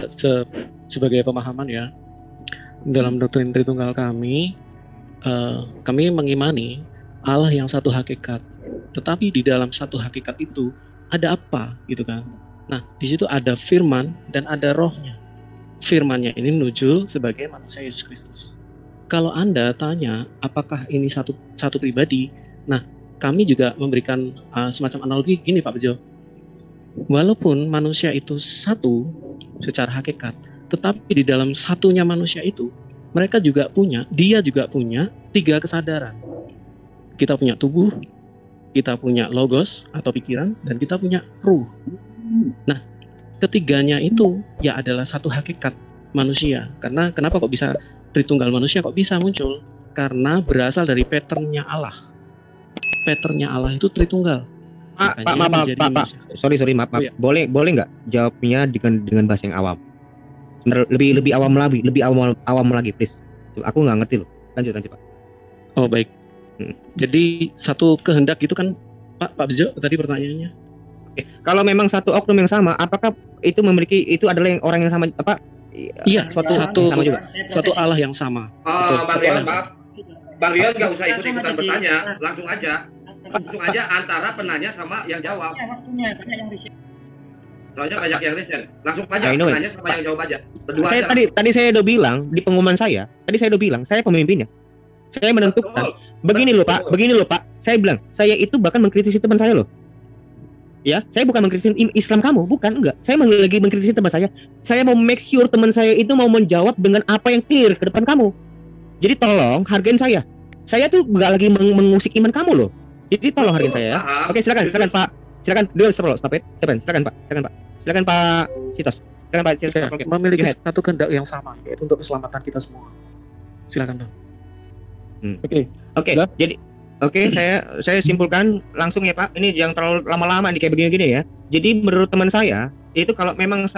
[SPEAKER 11] sebagai pemahaman ya, dalam doktrin Tritunggal kami mengimani Allah yang satu hakikat. Tetapi di dalam satu hakikat itu ada apa gitu kan? Nah, di situ ada firman dan ada rohnya. Firmannya ini menuju sebagai manusia Yesus Kristus. Kalau Anda tanya apakah ini satu pribadi, nah kami juga memberikan semacam analogi gini Pak Bejo. Walaupun manusia itu satu secara hakikat, tetapi di dalam satunya manusia itu dia juga punya 3 kesadaran. Kita punya tubuh, kita punya logos atau pikiran, dan kita punya ruh. Nah, ketiganya itu ya adalah satu hakikat manusia. Karena kenapa kok bisa Tritunggal manusia kok bisa muncul? Karena berasal dari patternnya Allah. Patternnya Allah itu Tritunggal.
[SPEAKER 2] Pak. Sorry, maaf.
[SPEAKER 11] Oh, ya.
[SPEAKER 2] Boleh nggak jawabnya dengan bahasa yang awam? Lebih awam lagi, please. Aku nggak ngerti loh. Lanjut Pak.
[SPEAKER 11] Oh baik. Jadi satu kehendak itu kan Pak Bejo tadi pertanyaannya.
[SPEAKER 2] Kalau memang satu oknum yang sama, apakah itu adalah orang yang sama apa?
[SPEAKER 11] Iya,
[SPEAKER 2] satu
[SPEAKER 11] sama
[SPEAKER 2] juga.
[SPEAKER 11] Satu Allah yang sama.
[SPEAKER 3] Bang Rion nggak usah ikut-ikutan bertanya, langsung aja antara penanya sama yang jawab.
[SPEAKER 10] Waktunya banyak yang riset.
[SPEAKER 3] Soalnya banyak yang riset. Langsung aja penanya sama yang jawab aja. Berdua
[SPEAKER 2] Saya
[SPEAKER 3] aja.
[SPEAKER 2] tadi saya udah bilang di pengumuman saya. Saya pemimpinnya. Saya menentukan. Begini loh Pak. Saya bilang, saya itu bahkan mengkritisi teman saya loh. Ya, saya bukan mengkritisi Islam kamu, enggak. Saya lagi mengkritisi teman saya. Saya mau make sure teman saya itu mau menjawab dengan apa yang clear ke depan kamu. Jadi tolong hargain saya. Saya tuh enggak lagi mengusik iman kamu loh. Jadi tolong hargain saya ya. Oke, silakan Pak. Silakan stop it. Silakan Pak Citos. Silakan Pak Citos.
[SPEAKER 11] Memiliki satu kehendak yang sama, yaitu untuk keselamatan kita semua. Silakan Pak.
[SPEAKER 2] Oke. Jadi saya simpulkan langsung ya Pak. Ini jangan terlalu lama-lama nih kayak begini-gini ya. Jadi menurut teman saya itu kalau memang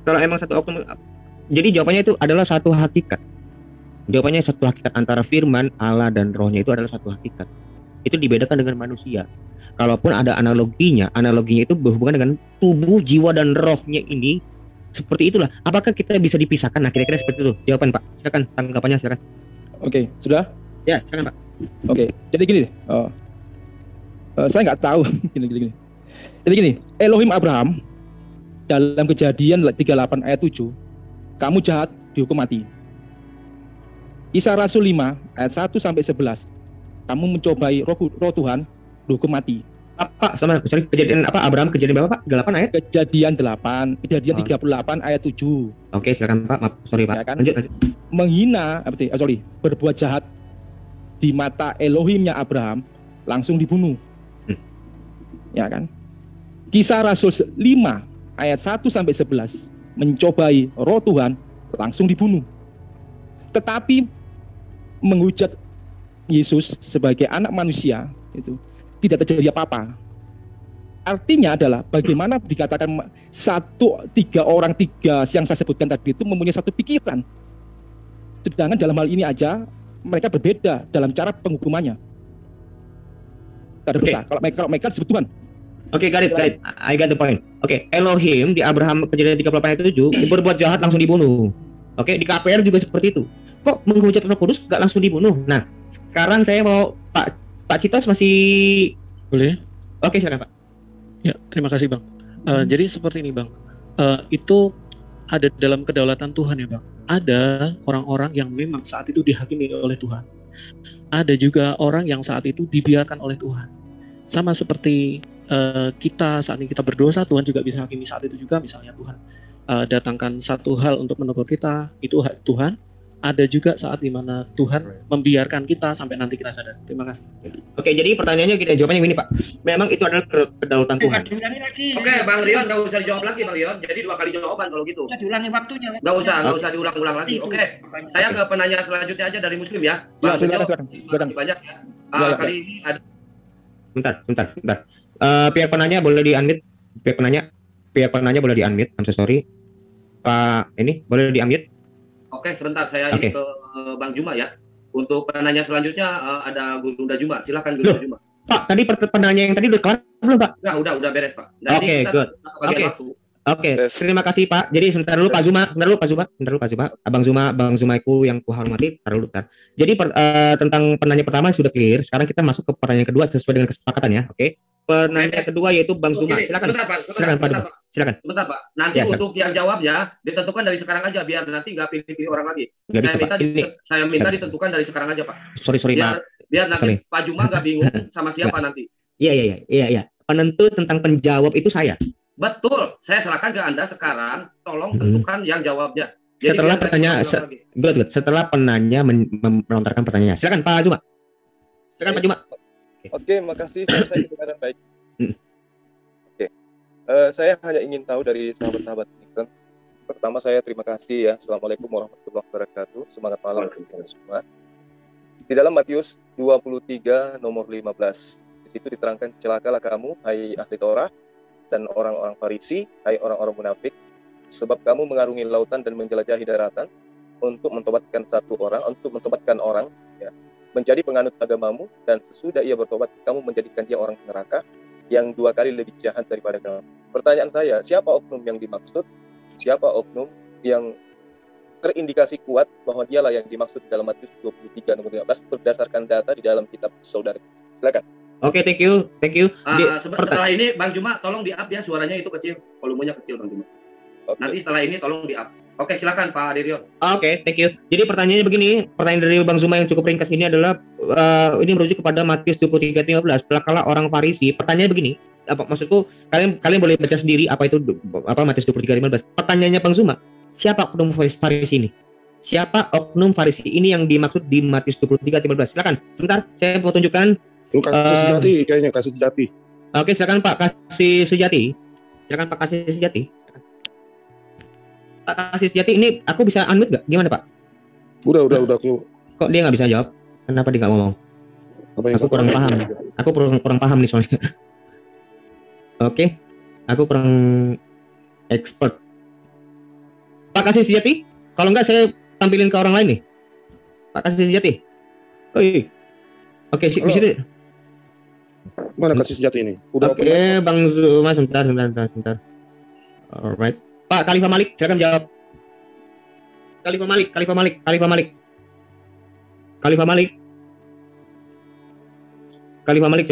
[SPEAKER 2] kalau memang satu oknum, jadi jawabannya itu adalah satu hakikat. Jawabannya satu hakikat antara firman Allah dan rohnya itu adalah satu hakikat. Itu dibedakan dengan manusia. Kalaupun ada analoginya itu berhubungan dengan tubuh, jiwa dan rohnya ini seperti itulah. Apakah kita bisa dipisahkan? Nah, kira-kira seperti itu. Jawaban Pak. Silakan tanggapannya silakan.
[SPEAKER 7] Oke, sudah?
[SPEAKER 2] Ya, silakan Pak.
[SPEAKER 7] Oke, jadi gini. Saya nggak tahu. Gini. Jadi gini, Elohim Abraham dalam Kejadian 38 ayat 7, kamu jahat dihukum mati. Kisah Rasul 5 ayat 1 sampai 11, kamu mencobai roh Tuhan, dihukum mati.
[SPEAKER 2] Sorry, kejadian apa? Abraham kejadian berapa Pak? 8 ayat?
[SPEAKER 7] Kejadian 38 ayat 7.
[SPEAKER 2] Oke, silakan Pak. Maaf, sorry Pak.
[SPEAKER 7] Ya kan?
[SPEAKER 2] Lanjut.
[SPEAKER 7] Menghina, berbuat jahat di mata Elohimnya Abraham, langsung dibunuh. Ya kan? Kisah Rasul 5 ayat 1 sampai 11, mencobai roh Tuhan, langsung dibunuh. Tetapi menghujat Yesus sebagai anak manusia itu tidak terjadi apa-apa. Artinya adalah bagaimana dikatakan tiga orang yang saya sebutkan tadi itu mempunyai satu pikiran. Sedangkan dalam hal ini aja mereka berbeda dalam cara penghukumannya. Tidak ada dosa. Kalau mereka disebut Tuhan.
[SPEAKER 2] Oke, got it. I got the point. Oke, Elohim di Abraham kejadian 38 ayat 7 berbuat jahat langsung dibunuh. Oke, di KPR juga seperti itu. kok menghujat Roh Kudus nggak langsung dibunuh? Nah, sekarang saya mau Pak Citos masih
[SPEAKER 11] boleh?
[SPEAKER 2] Oke, silakan Pak.
[SPEAKER 11] Ya, terima kasih Bang. Jadi seperti ini Bang, itu ada dalam kedaulatan Tuhan ya Bang. Ada orang-orang yang memang saat itu dihakimi oleh Tuhan. Ada juga orang yang saat itu dibiarkan oleh Tuhan. Sama seperti kita saat ini kita berdosa, Tuhan juga bisa hakimi saat itu juga. Misalnya Tuhan datangkan satu hal untuk menegur kita, itu hak Tuhan. Ada juga saat dimana Tuhan membiarkan kita sampai nanti kita sadar. Terima kasih.
[SPEAKER 2] Oke, jadi pertanyaannya kita jawabannya gini Pak. Memang itu adalah kedaulatan Tuhan.
[SPEAKER 3] Oke, Bang Rion nggak usah dijawab lagi Bang Rion. Jadi 2 kali jawaban kalau gitu.
[SPEAKER 10] Ya, diulangi waktunya.
[SPEAKER 3] Nggak usah diulang-ulang lagi. Oke, saya ke penanya selanjutnya aja dari Muslim ya. Bang
[SPEAKER 7] silakan.
[SPEAKER 3] Banyak ya. Kali ini ada.
[SPEAKER 2] Sebentar. Pihak penanya boleh di-unmute. Pihak penanya boleh di-unmute. I'm so sorry. Pak ini boleh di-unmute.
[SPEAKER 3] Oke, sebentar saya ini ke Bang Juma ya. Untuk penanya selanjutnya ada Gunda Juma. Silakan Gunda Juma.
[SPEAKER 2] Pak, tadi penanya yang tadi udah kelar belum Pak?
[SPEAKER 3] Udah beres Pak.
[SPEAKER 2] Oke, good. Oke, terima kasih Pak. Jadi sebentar dulu Pak Zuma. Bang Zuma ku yang kuhormati. Bentar. Jadi tentang penanya pertama sudah clear. Sekarang kita masuk ke pertanyaan kedua sesuai dengan kesepakatan ya. Oke. Penanya kedua yaitu Bang Zuma. Silakan. Silakan.
[SPEAKER 3] Sebentar Pak. Nanti ya, untuk yang jawabnya ditentukan dari sekarang aja biar nanti nggak pilih-pilih orang lagi. Saya minta ditentukan dari sekarang aja Pak.
[SPEAKER 2] Sorry
[SPEAKER 3] biar nanti Pak Juma nggak bingung sama siapa nanti.
[SPEAKER 2] Iya. Penentu tentang penjawab itu saya.
[SPEAKER 3] Betul. Saya serahkan ke Anda sekarang. Tolong tentukan yang jawabnya. Jadi
[SPEAKER 2] setelah pertanyaan good. Setelah penanya melontarkan pertanyaan. Silakan Pak Juma.
[SPEAKER 4] Oke, makasih. Saya dengar baik. Oke. Saya hanya ingin tahu dari sahabat-sahabat ini kan. Pertama saya terima kasih ya. Assalamualaikum warahmatullahi wabarakatuh. Semangat malam teman-teman semua. Di dalam Matius 23 nomor 15. Di situ diterangkan, celakalah kamu hai ahli Taurat dan orang-orang Farisi, hai orang-orang munafik, sebab kamu mengarungi lautan dan menjelajahi daratan untuk mentobatkan orang ya, menjadi penganut agamamu, dan sesudah ia bertobat kamu menjadikan dia orang neraka yang 2 kali lebih jahat daripada kamu. Pertanyaan saya, siapa oknum yang dimaksud? Siapa oknum yang terindikasi kuat bahwa dialah yang dimaksud dalam Matius 23 nomor 15 berdasarkan data di dalam kitab saudara? Silakan.
[SPEAKER 2] Oke, thank you.
[SPEAKER 3] Setelah ini Bang Juma tolong di-up ya, suaranya itu kecil, volumenya kecil Bang Juma. Nanti setelah ini tolong di-up. Oke, silakan Pak Adirion.
[SPEAKER 2] Oke, thank you. Jadi pertanyaannya begini, pertanyaan dari Bang Zuma yang cukup ringkas ini adalah ini merujuk kepada Matius 23:15. Celakalah orang Farisi. Pertanyaannya begini, apa maksudku? Kalian boleh baca sendiri apa itu Matius 23:15. Pertanyaannya Bang Zuma, siapa oknum Farisi ini? Siapa oknum Farisi ini yang dimaksud di Matius 23:15? Silakan. Sebentar, saya mau tunjukkan.
[SPEAKER 4] Kasih Sejati kayaknya, Kasih Sejati.
[SPEAKER 2] Oke, silakan Pak Kasih Sejati. Silakan Pak Kasih Sejati. Pak Kasih Sejati, ini aku bisa unmute nggak? Gimana Pak?
[SPEAKER 4] Udah aku.
[SPEAKER 2] Kok dia nggak bisa jawab? Kenapa dia nggak ngomong? Aku kurang paham. Aku kurang paham nih soalnya. Oke, aku kurang expert. Pak Kasih Sejati, kalau nggak saya tampilin ke orang lain nih. Pak Kasih Sejati. Oke, di situ.
[SPEAKER 4] Mana Kasih Sejati ini?
[SPEAKER 2] Oke, Bang Zuma, sebentar. Alright. Pak Khalifah Malik, silakan jawab. Khalifah Malik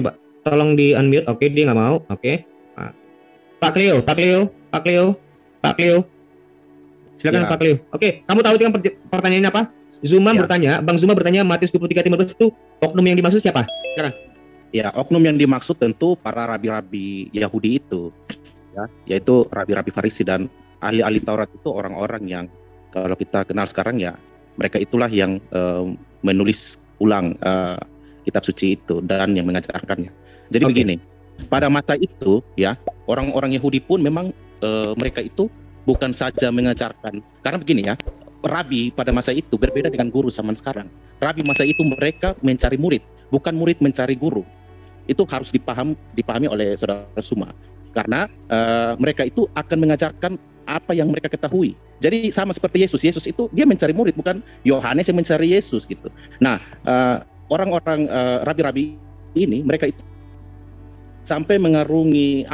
[SPEAKER 2] coba. Tolong di unmute. Oke, dia nggak mau. Oke. Pak Cleo. Silakan ya. Pak Cleo. Oke, kamu tahu kan pertanyaannya apa? Bang Zuma bertanya Matius 23:15 itu oknum yang dimaksud siapa? Silakan.
[SPEAKER 8] Ya, oknum yang dimaksud tentu para rabi-rabi Yahudi itu, ya, yaitu rabi-rabi Farisi dan ahli-ahli Taurat itu orang-orang yang kalau kita kenal sekarang ya mereka itulah yang menulis ulang kitab suci itu dan yang mengajarkannya. Jadi begini, pada masa itu ya orang-orang Yahudi pun memang mereka itu bukan saja mengajarkan, karena begini ya, rabi pada masa itu berbeda dengan guru zaman sekarang. Rabi masa itu mereka mencari murid, bukan murid mencari guru. Itu harus dipahami oleh saudara semua. Karena mereka itu akan mengajarkan apa yang mereka ketahui. Jadi sama seperti Yesus itu dia mencari murid, bukan Yohanes yang mencari Yesus gitu. Nah, orang-orang rabi-rabi ini mereka itu sampai mengarungi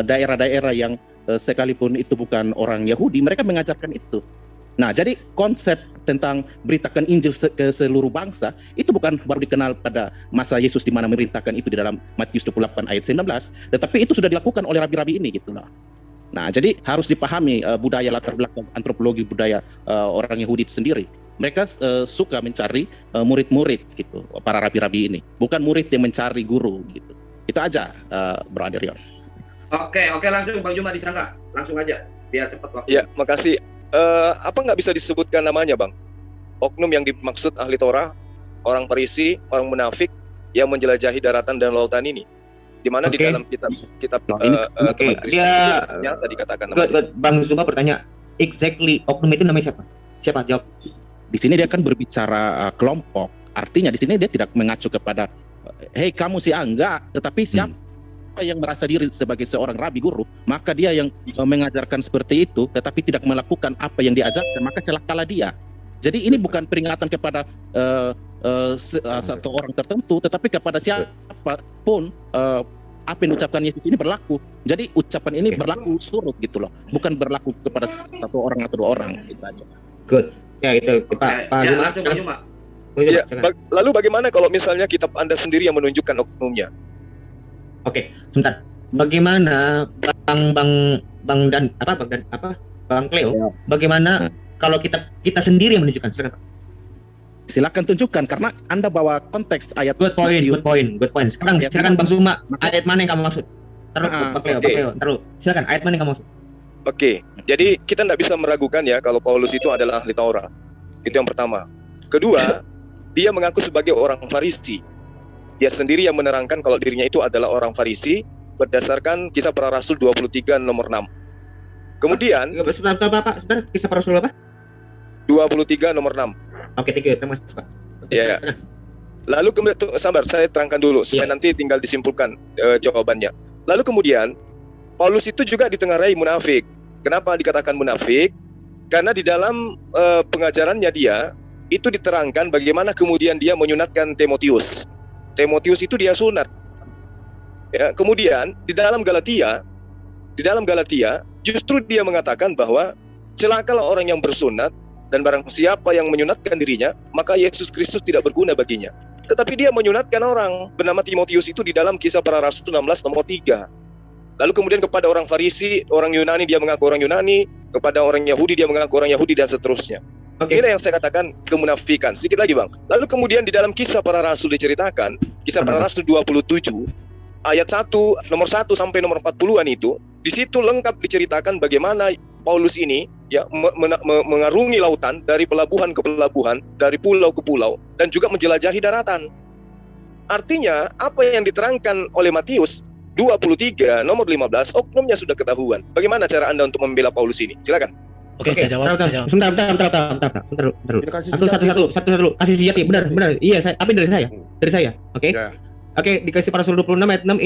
[SPEAKER 8] daerah-daerah yang sekalipun itu bukan orang Yahudi, mereka mengajarkan itu. Nah, jadi konsep tentang beritakan Injil ke seluruh bangsa, itu bukan baru dikenal pada masa Yesus di mana memerintahkan itu di dalam Matius 28 ayat 19, tetapi itu sudah dilakukan oleh rabi-rabi ini gitu loh. Nah, jadi harus dipahami budaya latar belakang antropologi budaya orang Yahudi itu sendiri. Mereka suka mencari murid-murid gitu, para rabi-rabi ini, bukan murid yang mencari guru gitu. Itu aja, Bro Adrian.
[SPEAKER 3] Oke, langsung Bang Juma disangka, langsung aja, biar cepat waktu.
[SPEAKER 4] Ya, makasih. Apa nggak bisa disebutkan namanya, Bang? Oknum yang dimaksud ahli Torah, orang Farisi, orang munafik yang menjelajahi daratan dan lautan ini. Di mana di dalam kitab
[SPEAKER 2] dia
[SPEAKER 4] nyata dikatakan
[SPEAKER 2] Bang Zuma bertanya, exactly oknum itu namanya siapa? Siapa jawab?
[SPEAKER 8] Di sini dia kan berbicara kelompok. Artinya di sini dia tidak mengacu kepada hei kamu si enggak, tetapi siapa yang merasa diri sebagai seorang rabi guru, maka dia yang mengajarkan seperti itu tetapi tidak melakukan apa yang diajarkan, maka celakalah dia. Jadi ini bukan peringatan kepada satu orang tertentu, tetapi kepada siapapun apa yang diucapkan Yesus ini berlaku. Jadi ucapan ini berlaku surut gitu loh, bukan berlaku kepada satu orang atau dua orang gitu aja.
[SPEAKER 2] Good. Ya itu Pak Zuma.
[SPEAKER 4] Ya, lalu bagaimana kalau misalnya kitab Anda sendiri yang menunjukkan oknumnya?
[SPEAKER 2] Oke, sebentar. Bagaimana Bang Cleo? Bagaimana kalau kita sendiri yang menunjukkan? Silakan Pak.
[SPEAKER 8] Silakan tunjukkan karena Anda bawa konteks ayat.
[SPEAKER 2] Good point. Sekarang silakan Bang Zuma, ayat mana yang kamu maksud? Bang Cleo, silakan ayat mana yang kamu maksud?
[SPEAKER 4] Oke, jadi kita tidak bisa meragukan ya kalau Paulus itu adalah ahli Taurat. Itu yang pertama. Kedua, dia mengaku sebagai orang Farisi. Dia sendiri yang menerangkan kalau dirinya itu adalah orang Farisi berdasarkan Kisah Para Rasul 23 nomor 6. Kemudian
[SPEAKER 2] sebentar, Kisah Para Rasul apa?
[SPEAKER 4] 23 nomor 6.
[SPEAKER 2] Oke, terima kasih Pak.
[SPEAKER 4] Ya. Lalu kemudian sabar, saya terangkan dulu supaya nanti tinggal disimpulkan jawabannya. Lalu kemudian Paulus itu juga ditengarai munafik. Kenapa dikatakan munafik? Karena di dalam pengajarannya dia itu diterangkan bagaimana kemudian dia menyunatkan Timotius. Timotius itu dia sunat. Ya, kemudian di dalam Galatia justru dia mengatakan bahwa celakalah orang yang bersunat, dan barang siapa yang menyunatkan dirinya, maka Yesus Kristus tidak berguna baginya. Tetapi dia menyunatkan orang bernama Timotius itu di dalam Kisah Para Rasul 16 nomor 3. Lalu kemudian kepada orang Farisi, orang Yunani dia mengaku orang Yunani, kepada orang Yahudi dia mengaku orang Yahudi, dan seterusnya. Inilah yang saya katakan kemunafikan. Sedikit lagi Bang. Lalu kemudian di dalam Kisah Para Rasul diceritakan, Kisah Para Rasul 27 ayat 1 nomor 1 sampai nomor 40-an itu, di situ lengkap diceritakan bagaimana Paulus ini ya mengarungi lautan dari pelabuhan ke pelabuhan, dari pulau ke pulau, dan juga menjelajahi daratan. Artinya apa yang diterangkan oleh Matius 23 nomor 15, oknumnya sudah ketahuan. Bagaimana cara Anda untuk membela Paulus ini? Silakan.
[SPEAKER 2] Oke, saya jawab. Sebentar. Satu. Kasih senjata. Benar. Iya, tapi dari saya. Oke. Oke, dikasih Para Rasul 26 ayat 6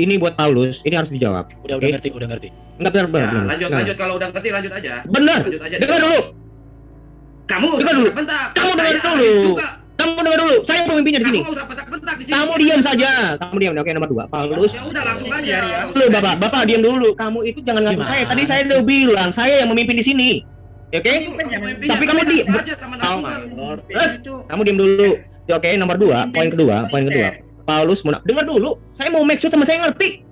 [SPEAKER 2] ini buat Paulus, ini harus dijawab.
[SPEAKER 11] Udah ngerti.
[SPEAKER 2] Enggak benar.
[SPEAKER 3] Lanjut kalau udah ngerti lanjut aja.
[SPEAKER 2] Benar. Dengar dulu.
[SPEAKER 3] Kamu dengar dulu.
[SPEAKER 2] Saya pemimpinnya di sini. Kamu diam saja. Oke, nomor 2. Paulus.
[SPEAKER 3] Ya udah langsung aja.
[SPEAKER 2] Dulu Bapak diam dulu. Kamu itu jangan ngaku saya. Tadi saya udah bilang saya yang memimpin di sini. Oke? Tapi kamu diam. Kamu diam dulu. Oke, nomor 2, poin kedua. Paulus dengar dulu. Saya mau make sure teman saya ngerti.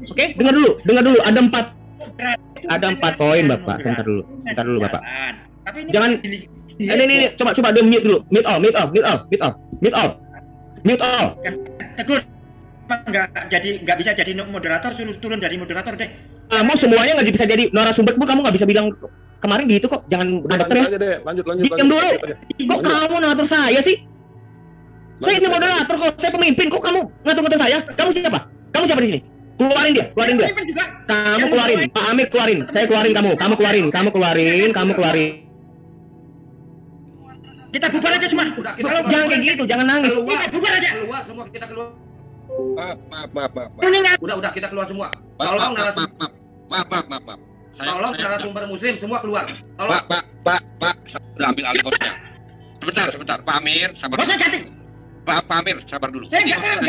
[SPEAKER 2] Oke, dengar dulu. Ada 4 poin, Bapak. Sebentar dulu, Bapak. Jangan ini coba dia mute dulu. Mute all.
[SPEAKER 10] Tegur. Nggak bisa jadi moderator, suruh turun dari moderator deh.
[SPEAKER 2] Kamu semuanya nggak bisa jadi narasumber pun kamu nggak bisa bilang kemarin gitu kok. Jangan dokter ya.
[SPEAKER 6] Lanjut.
[SPEAKER 2] Diam dulu. Kok kamu ngatur saya sih? Saya ini moderator kok, saya pemimpin kok kamu ngatur-ngatur saya? Kamu siapa? Kamu siapa di sini? Keluarin dia. Kamu keluarin, Pak Amir keluarin. Saya keluarin kamu keluarin.
[SPEAKER 10] Kita bubar aja cuma.
[SPEAKER 2] Jangan kayak gitu, jangan nangis.
[SPEAKER 10] Kita bubar aja.
[SPEAKER 3] Keluar semua, kita keluar.
[SPEAKER 9] Maaf.
[SPEAKER 3] Udah kita keluar semua. Tolong narasumber.
[SPEAKER 9] Maaf.
[SPEAKER 3] Tolong narasumber muslim semua keluar. Tolong.
[SPEAKER 9] Pak, sudah ambil alih hostnya. Sebentar, Pak Amir, sabar. Pak Amir, sabar dulu.
[SPEAKER 10] Saya nggak tahu.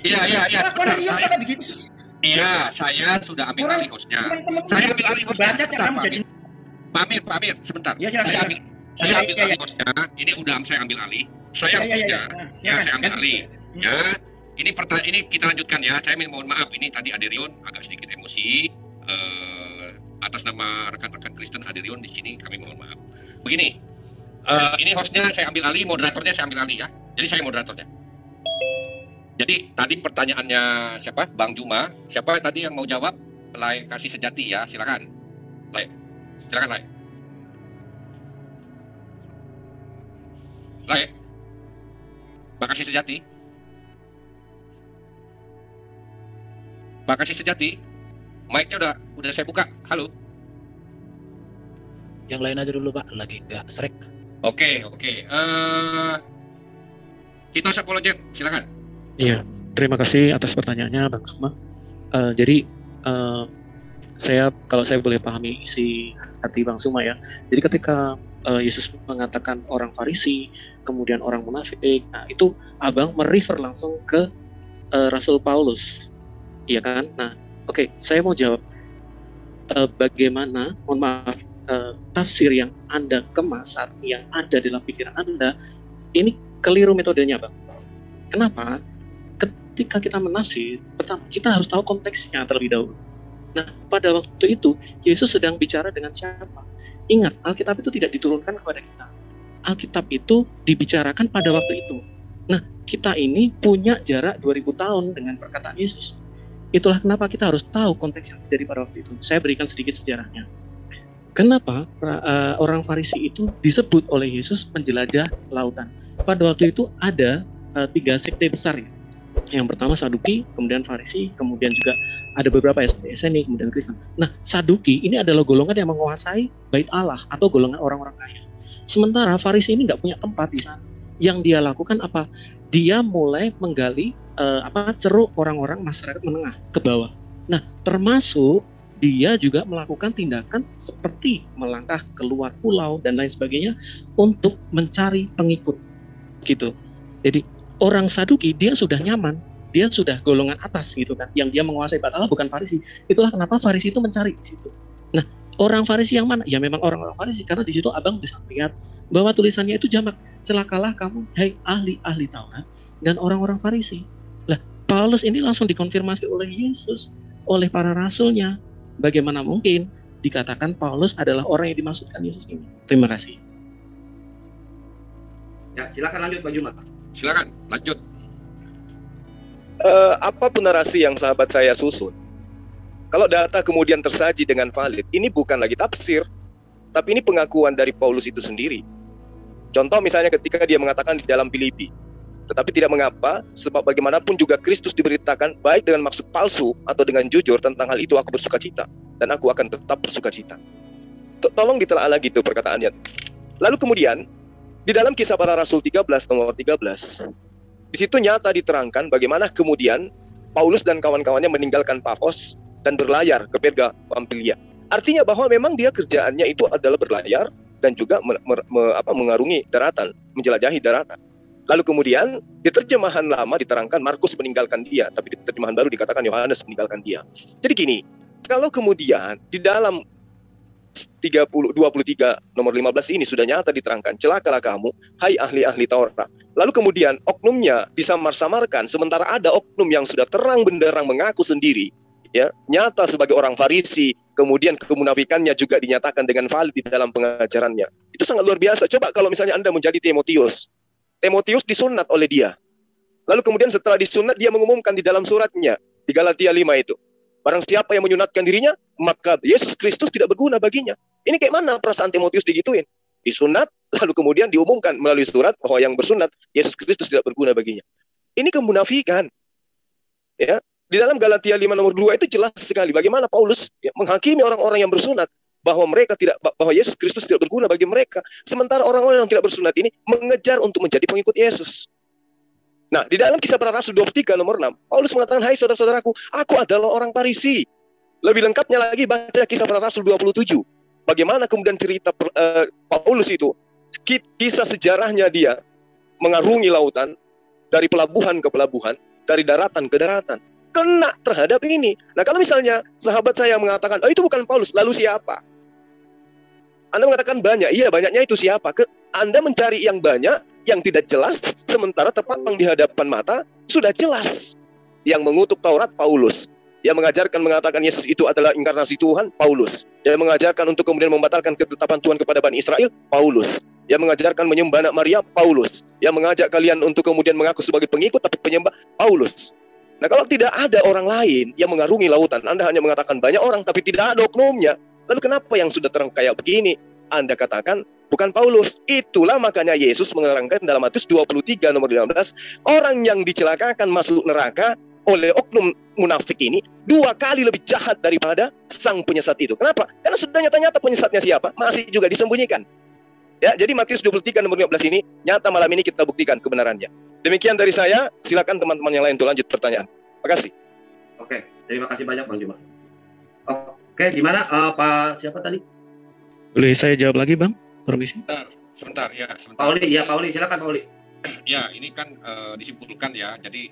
[SPEAKER 9] Iya, sebentar. Saya sudah ambil alih hostnya. Saya ambil alih hostnya.
[SPEAKER 12] Pak Amir, sebentar.
[SPEAKER 10] Ya, silakan.
[SPEAKER 12] Saya ambil alih hostnya. Ini udah saya ambil alih. Saya hostnya. Saya ambil alih. Ya. Ini kita lanjutkan ya. Saya mohon maaf. Ini tadi Aderion agak sedikit emosi. Atas nama rekan-rekan Kristen Aderion di sini kami mohon maaf. Begini. Ini hostnya saya ambil alih, moderatornya saya ambil alih ya. Jadi saya moderatornya. Jadi tadi pertanyaannya siapa? Bang Juma. Siapa tadi yang mau jawab? Lai Kasih Sejati ya. Silakan. Lai. Silakan Lai. Lai. Mbak Kasih Sejati. Mbak Kasih Sejati. Mic-nya udah saya buka. Halo.
[SPEAKER 13] Yang lain aja dulu Pak, lagi nggak srek.
[SPEAKER 12] Oke. Kita Sapolojet, silakan.
[SPEAKER 11] Iya, terima kasih atas pertanyaannya Bang Suma. Jadi kalau saya boleh pahami isi hati Bang Suma ya. Jadi ketika Yesus mengatakan orang Farisi, kemudian orang munafik, nah itu Abang merefer langsung ke Rasul Paulus, iya kan? Nah, oke, saya mau jawab bagaimana, mohon maaf, tafsir yang Anda kemas, yang ada dalam pikiran Anda, ini keliru metodenya, Bang. Kenapa? Ketika kita menafsir, pertama kita harus tahu konteksnya terlebih dahulu. Nah, pada waktu itu Yesus sedang bicara dengan siapa? Ingat, Alkitab itu tidak diturunkan kepada kita. Alkitab itu dibicarakan pada waktu itu. Nah, kita ini punya jarak 2000 tahun dengan perkataan Yesus. Itulah kenapa kita harus tahu konteks yang terjadi pada waktu itu. Saya berikan sedikit sejarahnya. Kenapa orang Farisi itu disebut oleh Yesus menjelajah lautan? Pada waktu itu ada 3 sekte besar ya. Yang pertama Saduki, kemudian Farisi, kemudian juga ada beberapa Eseni, kemudian Kristen. Nah, Saduki ini adalah golongan yang menguasai bait Allah atau golongan orang-orang kaya. Sementara Farisi ini nggak punya tempat di sana. Yang dia lakukan apa? Dia mulai menggali ceruk orang-orang masyarakat menengah ke bawah. Nah, termasuk dia juga melakukan tindakan seperti melangkah keluar pulau dan lain sebagainya untuk mencari pengikut, gitu. Jadi orang Saduki dia sudah nyaman, dia sudah golongan atas gitu kan, yang dia menguasai bait Allah bukan Farisi. Itulah kenapa Farisi itu mencari di situ. Nah, orang Farisi yang mana? Ya memang orang-orang Farisi, karena di situ Abang bisa lihat bahwa tulisannya itu jamak. Celakalah kamu, hai ahli-ahli Taurat dan orang-orang Farisi. Lah, Paulus ini langsung dikonfirmasi oleh Yesus, oleh para rasulnya. Bagaimana mungkin dikatakan Paulus adalah orang yang dimaksudkan Yesus ini? Terima kasih.
[SPEAKER 3] Ya, silakan lanjut Pak Jumat.
[SPEAKER 12] Silakan, lanjut.
[SPEAKER 4] Apapun narasi yang sahabat saya susun, kalau data kemudian tersaji dengan valid, ini bukan lagi tafsir, tapi ini pengakuan dari Paulus itu sendiri. Contoh misalnya ketika dia mengatakan di dalam Filipi, tetapi tidak mengapa, sebab bagaimanapun juga Kristus diberitakan baik dengan maksud palsu atau dengan jujur, tentang hal itu aku bersukacita, dan aku akan tetap bersukacita. Tolong ditelaah lagi itu perkataannya. Lalu kemudian di dalam Kisah Para Rasul 13 nomor 13, di situ nyata diterangkan bagaimana kemudian Paulus dan kawan-kawannya meninggalkan Pafos dan berlayar ke Perga Pamfilia. Artinya bahwa memang dia kerjaannya itu adalah berlayar dan juga mengarungi daratan, menjelajahi daratan. Lalu kemudian di terjemahan lama diterangkan Markus meninggalkan dia, tapi di terjemahan baru dikatakan Yohanes meninggalkan dia. Jadi gini, kalau kemudian di dalam 23 nomor 15 ini sudah nyata diterangkan, celakalah kamu, hai ahli-ahli Taurat. Lalu kemudian oknumnya disamar-samarkan, sementara ada oknum yang sudah terang benderang mengaku sendiri, ya, nyata sebagai orang Farisi, kemudian kemunafikannya juga dinyatakan dengan valid di dalam pengajarannya. Itu sangat luar biasa. Coba kalau misalnya Anda menjadi Timotius disunat oleh dia. Lalu kemudian setelah disunat dia mengumumkan di dalam suratnya di Galatia 5 itu, barang siapa yang menyunatkan dirinya, maka Yesus Kristus tidak berguna baginya. Ini kayak mana perasaan Timotius digituin? Disunat, lalu kemudian diumumkan melalui surat bahwa yang bersunat Yesus Kristus tidak berguna baginya. Ini kemunafikan. Ya, di dalam Galatia 5 nomor 2 itu jelas sekali bagaimana Paulus menghakimi orang-orang yang bersunat bahwa Yesus Kristus tidak berguna bagi mereka, sementara orang-orang yang tidak bersunat ini mengejar untuk menjadi pengikut Yesus. Nah, di dalam Kisah Para Rasul 23 nomor 6, Paulus mengatakan, hai saudara-saudaraku, aku adalah orang Farisi. Lebih lengkapnya lagi baca Kisah Para Rasul 27. Bagaimana kemudian cerita Paulus itu, kisah sejarahnya dia mengarungi lautan, dari pelabuhan ke pelabuhan, dari daratan ke daratan, kena terhadap ini. Nah, kalau misalnya sahabat saya mengatakan, oh itu bukan Paulus, lalu siapa? Anda mengatakan banyak. Iya, banyaknya itu siapa? Anda mencari yang banyak, yang tidak jelas, sementara terpampang di hadapan mata sudah jelas. Yang mengutuk Taurat, Paulus. Yang mengajarkan mengatakan Yesus itu adalah inkarnasi Tuhan, Paulus. Yang mengajarkan untuk kemudian membatalkan ketetapan Tuhan kepada Bani Israel, Paulus. Yang mengajarkan menyembah anak Maria, Paulus. Yang mengajak kalian untuk kemudian mengaku sebagai pengikut tapi penyembah, Paulus. Nah, kalau tidak ada orang lain yang mengarungi lautan, Anda hanya mengatakan banyak orang tapi tidak ada oknumnya. Lalu kenapa yang sudah terang kayak begini? Anda katakan bukan Paulus. Itulah makanya Yesus menerangkan dalam Matius 23 nomor 15, orang yang dicelakakan masuk neraka oleh oknum munafik ini 2 kali lebih jahat daripada sang penyesat itu. Kenapa? Karena sudah nyata-nyata penyesatnya siapa, masih juga disembunyikan. Ya, jadi Matius 23 nomor 15 ini nyata malam ini kita buktikan kebenarannya. Demikian dari saya, silakan teman-teman yang lain untuk lanjut pertanyaan. Makasih.
[SPEAKER 3] Oke, terima kasih banyak Bang Juma. Oke, gimana Pak siapa tadi?
[SPEAKER 11] Boleh saya jawab lagi, Bang? Permisi.
[SPEAKER 12] Sebentar.
[SPEAKER 3] Pauli, silakan Pauli.
[SPEAKER 12] Ya, ini kan disimpulkan ya, jadi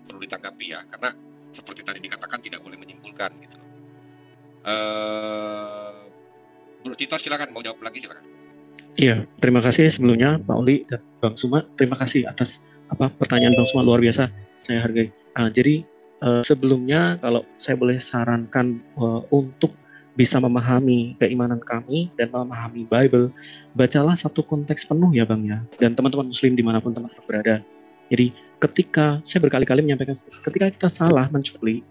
[SPEAKER 12] perlu ditanggapi ya, karena seperti tadi dikatakan tidak boleh menyimpulkan gitu. Bro Cito silakan, mau jawab lagi silakan.
[SPEAKER 11] Iya, terima kasih sebelumnya Pak Oli dan Bang Suma. Terima kasih atas pertanyaan Bang Suma, luar biasa, saya hargai. Jadi sebelumnya kalau saya boleh sarankan untuk bisa memahami keimanan kami dan memahami Bible, bacalah satu konteks penuh ya Bang ya, dan teman-teman Muslim dimanapun teman-teman berada. Jadi ketika saya berkali-kali menyampaikan, ketika kita salah mencuplik,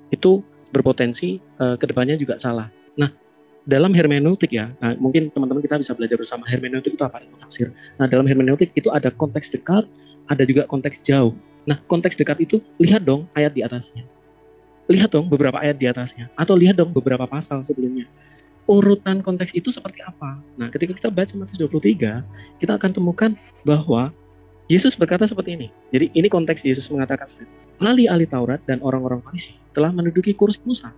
[SPEAKER 11] itu berpotensi kedepannya juga salah. Nah, dalam hermeneutik ya, nah, mungkin teman-teman kita bisa belajar bersama hermeneutik itu apa? Ilmu tafsir. Nah, dalam hermeneutik itu ada konteks dekat, ada juga konteks jauh. Nah, konteks dekat itu lihat dong ayat di atasnya. Lihat dong beberapa ayat di atasnya, atau lihat dong beberapa pasal sebelumnya. Urutan konteks itu seperti apa? Nah, ketika kita baca Matius 23, kita akan temukan bahwa Yesus berkata seperti ini. Jadi ini konteks Yesus mengatakan seperti itu. Ahli-ahli Taurat dan orang-orang Farisi telah menduduki kursi Musa.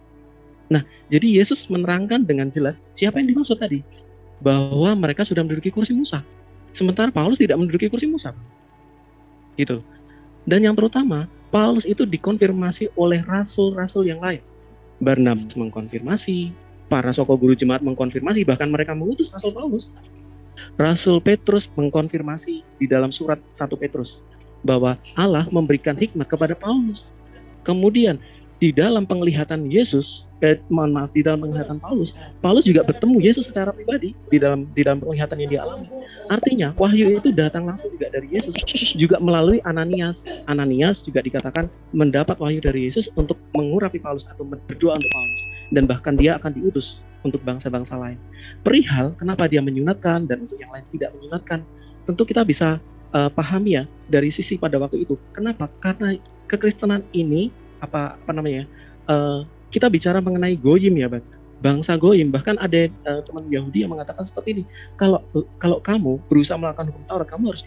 [SPEAKER 11] Nah, jadi Yesus menerangkan dengan jelas siapa yang dimaksud tadi. Bahwa mereka sudah menduduki kursi Musa. Sementara Paulus tidak menduduki kursi Musa. Gitu. Dan yang terutama, Paulus itu dikonfirmasi oleh rasul-rasul yang lain. Barnabas mengkonfirmasi, para soko guru jemaat mengkonfirmasi, bahkan mereka mengutus Rasul Paulus. Rasul Petrus mengkonfirmasi di dalam surat 1 Petrus bahwa Allah memberikan hikmat kepada Paulus. Kemudian di dalam penglihatan Yesus, di dalam penglihatan Paulus juga bertemu Yesus secara pribadi di dalam penglihatan yang dia alami. Artinya wahyu itu datang langsung juga dari Yesus, juga melalui Ananias. Ananias juga dikatakan mendapat wahyu dari Yesus untuk mengurapi Paulus atau berdoa untuk Paulus, dan bahkan dia akan diutus untuk bangsa-bangsa lain. Perihal kenapa dia menyunatkan dan untuk yang lain tidak menyunatkan, tentu kita bisa pahami ya dari sisi pada waktu itu. Kenapa? Karena kekristenan ini kita bicara mengenai goyim ya Bang, bangsa goyim. Bahkan ada teman Yahudi yang mengatakan seperti ini, kalau kamu berusaha melakukan hukum Taurat, kamu harus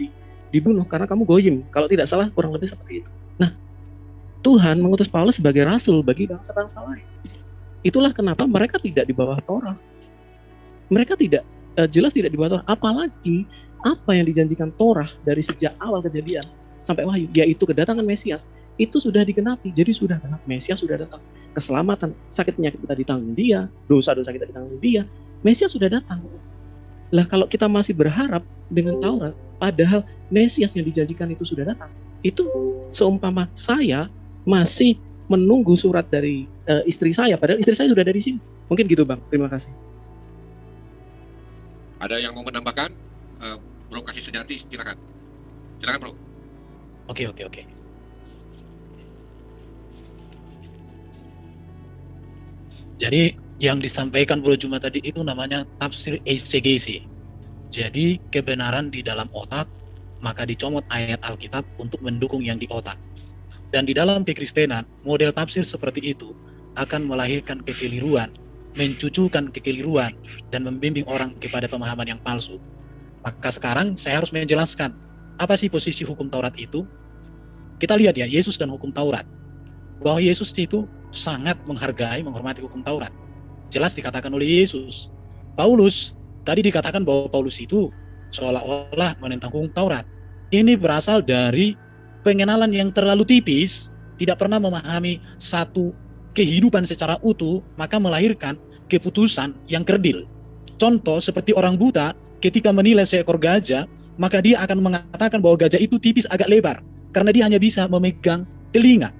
[SPEAKER 11] dibunuh karena kamu goyim. Kalau tidak salah kurang lebih seperti itu. Nah, Tuhan mengutus Paulus sebagai rasul bagi bangsa-bangsa lain. Itulah kenapa mereka tidak di bawah Torah. Mereka tidak jelas tidak di bawah Torah. Apalagi apa yang dijanjikan Torah dari sejak awal kejadian sampai wahyu, yaitu kedatangan Mesias, itu sudah digenapi. Jadi sudah genap, Mesias sudah datang. Keselamatan, sakit penyakit kita ditanggung dia, dosa-dosa kita ditanggung dia, Mesias sudah datang. Lah kalau kita masih berharap dengan Taurat, padahal Mesias yang dijanjikan itu sudah datang, itu seumpama saya masih menunggu surat dari istri saya, padahal istri saya sudah dari sini. Mungkin gitu Bang, terima kasih.
[SPEAKER 12] Ada yang mau menambahkan? Bro Kasih Sejati, silakan. Silakan Bro.
[SPEAKER 13] Oke. Jadi yang disampaikan Bro Juma tadi itu namanya tafsir exegesi. Jadi kebenaran di dalam otak, maka dicomot ayat Alkitab untuk mendukung yang di otak. Dan di dalam kekristenan, model tafsir seperti itu akan melahirkan kekeliruan, mencucukan kekeliruan, dan membimbing orang kepada pemahaman yang palsu. Maka sekarang saya harus menjelaskan, apa sih posisi hukum Taurat itu? Kita lihat ya, Yesus dan hukum Taurat. Bahwa Yesus itu sangat menghargai, menghormati hukum Taurat. Jelas dikatakan oleh Yesus. Paulus, tadi dikatakan bahwa Paulus itu seolah-olah menentang hukum Taurat. Ini berasal dari pengenalan yang terlalu tipis, tidak pernah memahami satu kehidupan secara utuh, maka melahirkan keputusan yang kerdil. Contoh seperti orang buta ketika menilai seekor gajah, maka dia akan mengatakan bahwa gajah itu tipis agak lebar karena dia hanya bisa memegang telinga.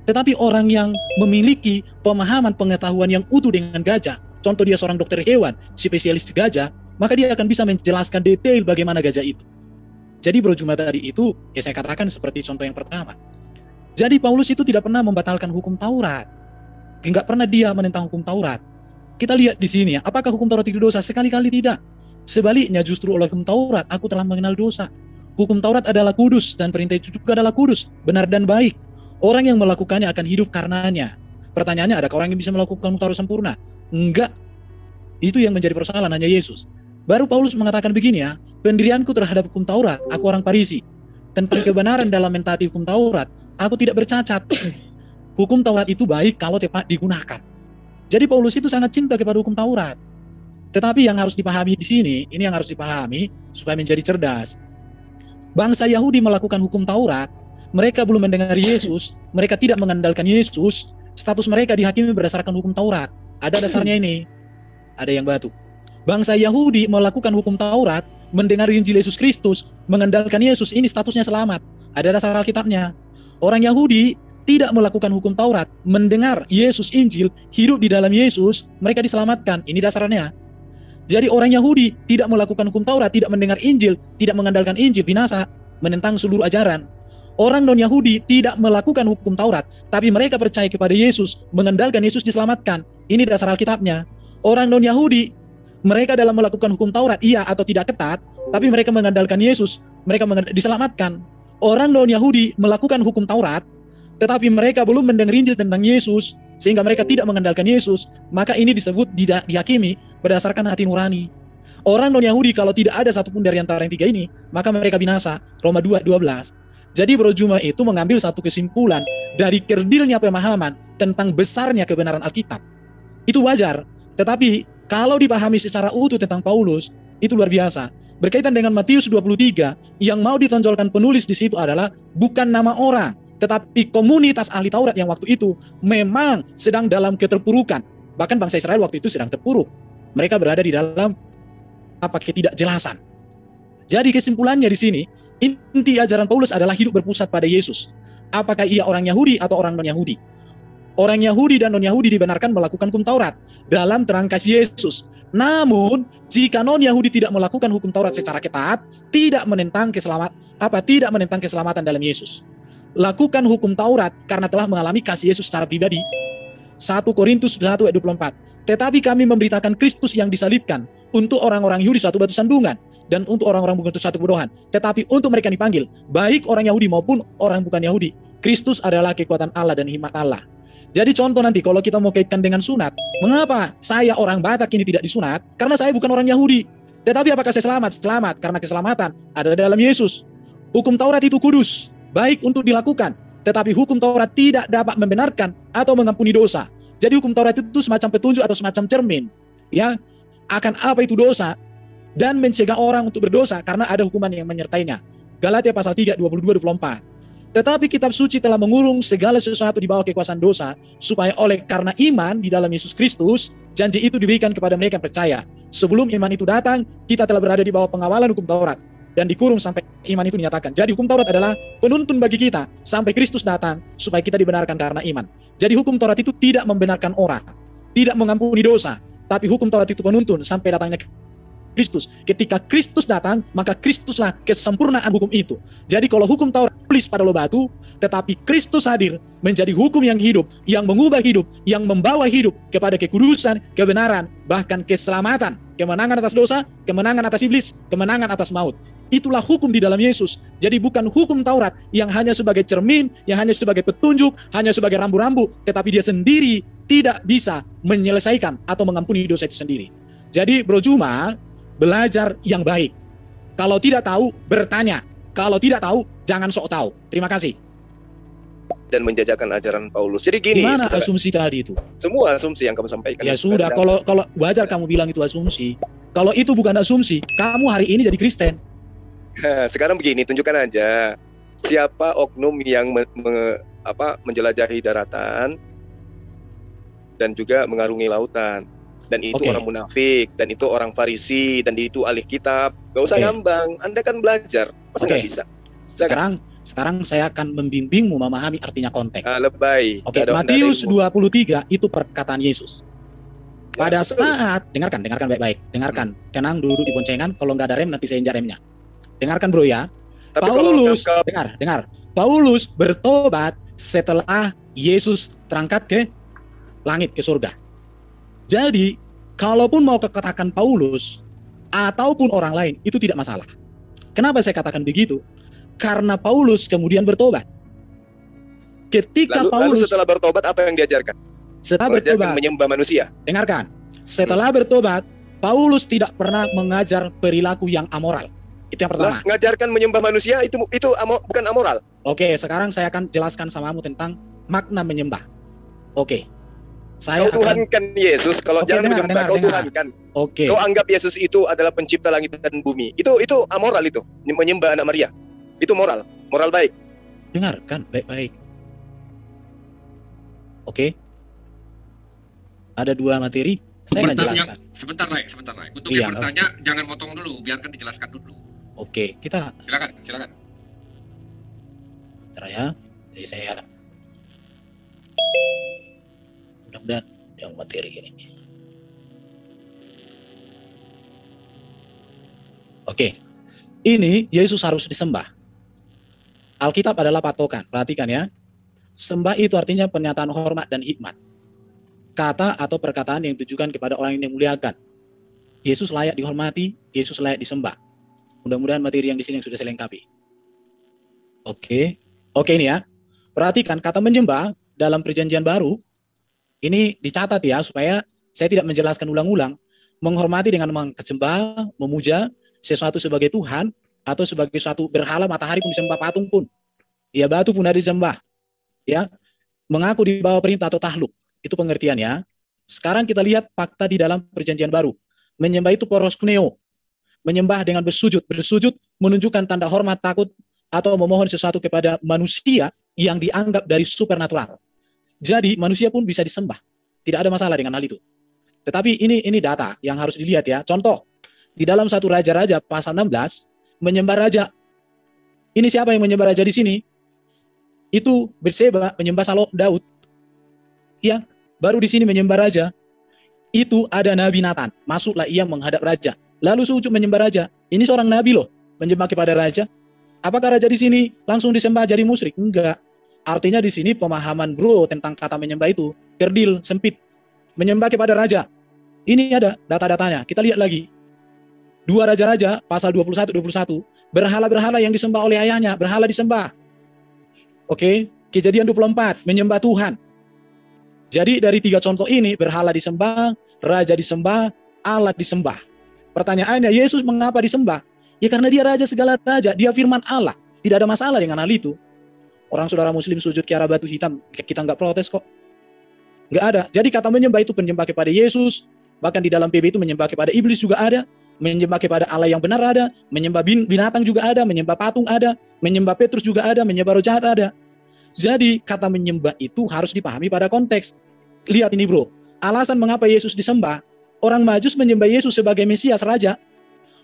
[SPEAKER 13] Tetapi orang yang memiliki pemahaman pengetahuan yang utuh dengan gajah, contoh dia seorang dokter hewan, spesialis gajah, maka dia akan bisa menjelaskan detail bagaimana gajah itu. Jadi Bro Juma tadi itu, ya saya katakan seperti contoh yang pertama. Jadi Paulus itu tidak pernah membatalkan hukum Taurat. Enggak pernah dia menentang hukum Taurat. Kita lihat di sini ya, apakah hukum Taurat itu dosa? Sekali-kali tidak. Sebaliknya justru oleh hukum Taurat, aku telah mengenal dosa. Hukum Taurat adalah kudus dan perintah itu juga adalah kudus, benar dan baik. Orang yang melakukannya akan hidup karenanya. Pertanyaannya, adakah orang yang bisa melakukan hukum Taurat sempurna? Enggak. Itu yang menjadi persoalan, hanya Yesus. Baru Paulus mengatakan begini ya, pendirianku terhadap hukum Taurat, aku orang Farisi. Tentang kebenaran dalam mentaati hukum Taurat, aku tidak bercacat. Hukum Taurat itu baik kalau tepat digunakan. Jadi Paulus itu sangat cinta kepada hukum Taurat. Tetapi yang harus dipahami di sini, ini yang harus dipahami supaya menjadi cerdas. Bangsa Yahudi melakukan hukum Taurat, mereka belum mendengar Yesus, mereka tidak mengandalkan Yesus, status mereka dihakimi berdasarkan hukum Taurat. Ada dasarnya ini. Ada yang batuk. Bangsa Yahudi melakukan hukum Taurat, mendengar Injil Yesus Kristus, mengandalkan Yesus, ini statusnya selamat. Ada dasar Alkitabnya. Orang Yahudi tidak melakukan hukum Taurat, mendengar Yesus Injil, hidup di dalam Yesus, mereka diselamatkan. Ini dasarnya. Jadi orang Yahudi tidak melakukan hukum Taurat, tidak mendengar Injil, tidak mengandalkan Injil, binasa, menentang seluruh ajaran. Orang non-Yahudi tidak melakukan hukum Taurat, tapi mereka percaya kepada Yesus, mengandalkan Yesus, diselamatkan. Ini dasar Alkitabnya. Orang non-Yahudi, mereka dalam melakukan hukum Taurat, iya atau tidak ketat, tapi mereka mengandalkan Yesus, mereka diselamatkan. Orang non-Yahudi melakukan hukum Taurat, tetapi mereka belum mendengar Injil tentang Yesus, sehingga mereka tidak mengandalkan Yesus, maka ini disebut dihakimi berdasarkan hati nurani. Orang non-Yahudi kalau tidak ada satupun dari antara yang tiga ini, maka mereka binasa. Roma 2:12. Jadi Bro Juma itu mengambil satu kesimpulan dari kerdilnya pemahaman tentang besarnya kebenaran Alkitab. Itu wajar, tetapi kalau dipahami secara utuh tentang Paulus, itu luar biasa. Berkaitan dengan Matius 23, yang mau ditonjolkan penulis di situ adalah bukan nama orang, tetapi komunitas ahli Taurat yang waktu itu memang sedang dalam keterpurukan. Bahkan bangsa Israel waktu itu sedang terpuruk. Mereka berada di dalam ketidakjelasan. Jadi kesimpulannya di sini, inti ajaran Paulus adalah hidup berpusat pada Yesus. Apakah ia orang Yahudi atau orang non-Yahudi? Orang Yahudi dan non-Yahudi dibenarkan melakukan hukum Taurat dalam terang kasih Yesus. Namun, jika non-Yahudi tidak melakukan hukum Taurat secara ketat, tidak menentang keselamatan dalam Yesus. Lakukan hukum Taurat karena telah mengalami kasih Yesus secara pribadi. 1 Korintus 1:24. Tetapi kami memberitakan Kristus yang disalibkan, untuk orang-orang Yahudi suatu batu sandungan, dan untuk orang-orang bukan itu suatu kebodohan. Tetapi untuk mereka yang dipanggil, baik orang Yahudi maupun orang bukan Yahudi, Kristus adalah kekuatan Allah dan hikmat Allah. Jadi contoh nanti kalau kita mau kaitkan dengan sunat, mengapa saya orang Batak ini tidak disunat? Karena saya bukan orang Yahudi. Tetapi apakah saya selamat? Selamat, karena keselamatan ada dalam Yesus. Hukum Taurat itu kudus, baik untuk dilakukan, tetapi hukum Taurat tidak dapat membenarkan atau mengampuni dosa. Jadi hukum Taurat itu semacam petunjuk atau semacam cermin, ya, akan apa itu dosa dan mencegah orang untuk berdosa karena ada hukuman yang menyertainya. Galatia pasal 3, 22-24. Tetapi kitab suci telah mengurung segala sesuatu di bawah kekuasaan dosa, supaya karena iman di dalam Yesus Kristus, janji itu diberikan kepada mereka yang percaya. Sebelum iman itu datang, kita telah berada di bawah pengawalan hukum Taurat, dan dikurung sampai iman itu dinyatakan. Jadi hukum Taurat adalah penuntun bagi kita, sampai Kristus datang, supaya kita dibenarkan karena iman. Jadi hukum Taurat itu tidak membenarkan orang, tidak mengampuni dosa, tapi hukum Taurat itu penuntun sampai datangnya Kristus. Ketika Kristus datang, maka Kristuslah kesempurnaan hukum itu. Jadi kalau hukum Taurat tulis pada lo batu, tetapi Kristus hadir menjadi hukum yang hidup, yang mengubah hidup, yang membawa hidup kepada kekudusan, kebenaran, bahkan keselamatan, kemenangan atas dosa, kemenangan atas iblis, kemenangan atas maut. Itulah hukum di dalam Yesus. Jadi bukan hukum Taurat yang hanya sebagai cermin, yang hanya sebagai petunjuk, hanya sebagai rambu-rambu, tetapi dia sendiri tidak bisa menyelesaikan atau mengampuni dosa itu sendiri. Jadi Bro Juma, belajar yang baik. Kalau tidak tahu, bertanya. Kalau tidak tahu, jangan sok tahu. Terima kasih.
[SPEAKER 4] Dan menjajakan ajaran Paulus. Jadi gini,
[SPEAKER 13] gimana asumsi tadi itu?
[SPEAKER 4] Semua asumsi yang kamu sampaikan.
[SPEAKER 13] Ya sudah, kalau wajar kamu bilang itu asumsi. Kalau itu bukan asumsi, kamu hari ini jadi Kristen.
[SPEAKER 4] Sekarang begini, tunjukkan aja siapa oknum yang menjelajahi daratan dan juga mengarungi lautan. dan itu orang munafik, dan itu orang Farisi, dan itu ahli kitab. Gak usah ngambang, Anda kan belajar, masa nggak bisa?
[SPEAKER 13] Sekarang saya akan membimbingmu memahami artinya konteks.
[SPEAKER 4] Lebay.
[SPEAKER 13] Matius 23 itu perkataan Yesus. Pada saat, dengarkan baik-baik, dengarkan, tenang, duduk di boncengan, kalau nggak ada rem nanti saya injak remnya. Dengarkan bro ya.
[SPEAKER 4] Tapi
[SPEAKER 13] Paulus, dengar. Paulus bertobat setelah Yesus terangkat ke langit, ke surga. Jadi, kalaupun mau katakan Paulus ataupun orang lain, itu tidak masalah. Kenapa saya katakan begitu? Karena Paulus kemudian bertobat. Ketika
[SPEAKER 4] lalu setelah bertobat apa yang diajarkan?
[SPEAKER 13] Setelah bertobat
[SPEAKER 4] menyembah manusia.
[SPEAKER 13] Dengarkan. Setelah bertobat, Paulus tidak pernah mengajar perilaku yang amoral. Itu yang pertama.
[SPEAKER 4] Mengajarkan menyembah manusia itu bukan amoral.
[SPEAKER 13] Oke, sekarang saya akan jelaskan samamu tentang makna menyembah. Oke. Saya
[SPEAKER 4] kau Tuhankan Yesus, kalau jangan menyembah kau Tuhankan.
[SPEAKER 13] Oke.
[SPEAKER 4] Kau anggap Yesus itu adalah pencipta langit dan bumi. Itu amoral itu, menyembah anak Maria. Itu moral baik.
[SPEAKER 13] Dengarkan baik-baik. Oke. Ada dua materi. Saya akan jelaskan.
[SPEAKER 12] Sebentar naik. Untuk yang bertanya jangan motong dulu, biarkan dijelaskan dulu.
[SPEAKER 13] Oke, kita
[SPEAKER 12] silakan.
[SPEAKER 13] Bentar ya. Jadi saya mudah-mudahan yang materi ini. Oke. Ini Yesus harus disembah. Alkitab adalah patokan. Perhatikan ya. Sembah itu artinya pernyataan hormat dan hikmat. Kata atau perkataan yang ditujukan kepada orang yang dimuliakan. Yesus layak dihormati, Yesus layak disembah. Mudah-mudahan materi yang di sini yang sudah saya lengkapi. Oke ini ya. Perhatikan kata menyembah dalam Perjanjian Baru ini dicatat ya supaya saya tidak menjelaskan ulang-ulang. Menghormati dengan menyembah, memuja sesuatu sebagai Tuhan atau sebagai suatu berhala, matahari pun disembah, patung pun. Ya, batu pun ada disembah. Ya. Mengaku di bawah perintah atau tahluk. Itu pengertiannya. Sekarang kita lihat fakta di dalam Perjanjian Baru. Menyembah itu poroskuneo. Menyembah dengan bersujud. Bersujud menunjukkan tanda hormat, takut, atau memohon sesuatu kepada manusia yang dianggap dari supernatural. Jadi manusia pun bisa disembah. Tidak ada masalah dengan hal itu. Tetapi ini data yang harus dilihat ya. Contoh, di dalam satu Raja-Raja pasal 16, menyembah raja. Ini siapa yang menyembah raja di sini? Itu Batseba menyembah Daud. Ya, baru di sini menyembah raja. Itu ada Nabi Nathan. Masuklah ia menghadap raja. Lalu sujud menyembah raja. Ini seorang nabi loh, menyembah kepada raja. Apakah raja di sini langsung disembah jadi musyrik? Enggak. Artinya di sini pemahaman bro tentang kata menyembah itu kerdil, sempit. Menyembah kepada raja. Ini ada data-datanya. Kita lihat lagi. 2 Raja-Raja pasal 21. Berhala-berhala yang disembah oleh ayahnya, berhala disembah. Oke, Kejadian 24, menyembah Tuhan. Jadi dari 3 contoh ini, berhala disembah, raja disembah, Allah disembah. Pertanyaannya, Yesus mengapa disembah? Ya karena dia raja segala raja, dia firman Allah. Tidak ada masalah dengan hal itu. Orang saudara muslim sujud ke arah batu hitam, kita nggak protes kok. Nggak ada. Jadi kata menyembah itu penyembah kepada Yesus, bahkan di dalam PB itu menyembah kepada iblis juga ada, menyembah kepada Allah yang benar ada, menyembah binatang juga ada, menyembah patung ada, menyembah Petrus juga ada, menyembah roh jahat ada. Jadi kata menyembah itu harus dipahami pada konteks. Lihat ini bro, alasan mengapa Yesus disembah. Orang Majus menyembah Yesus sebagai Mesias Raja.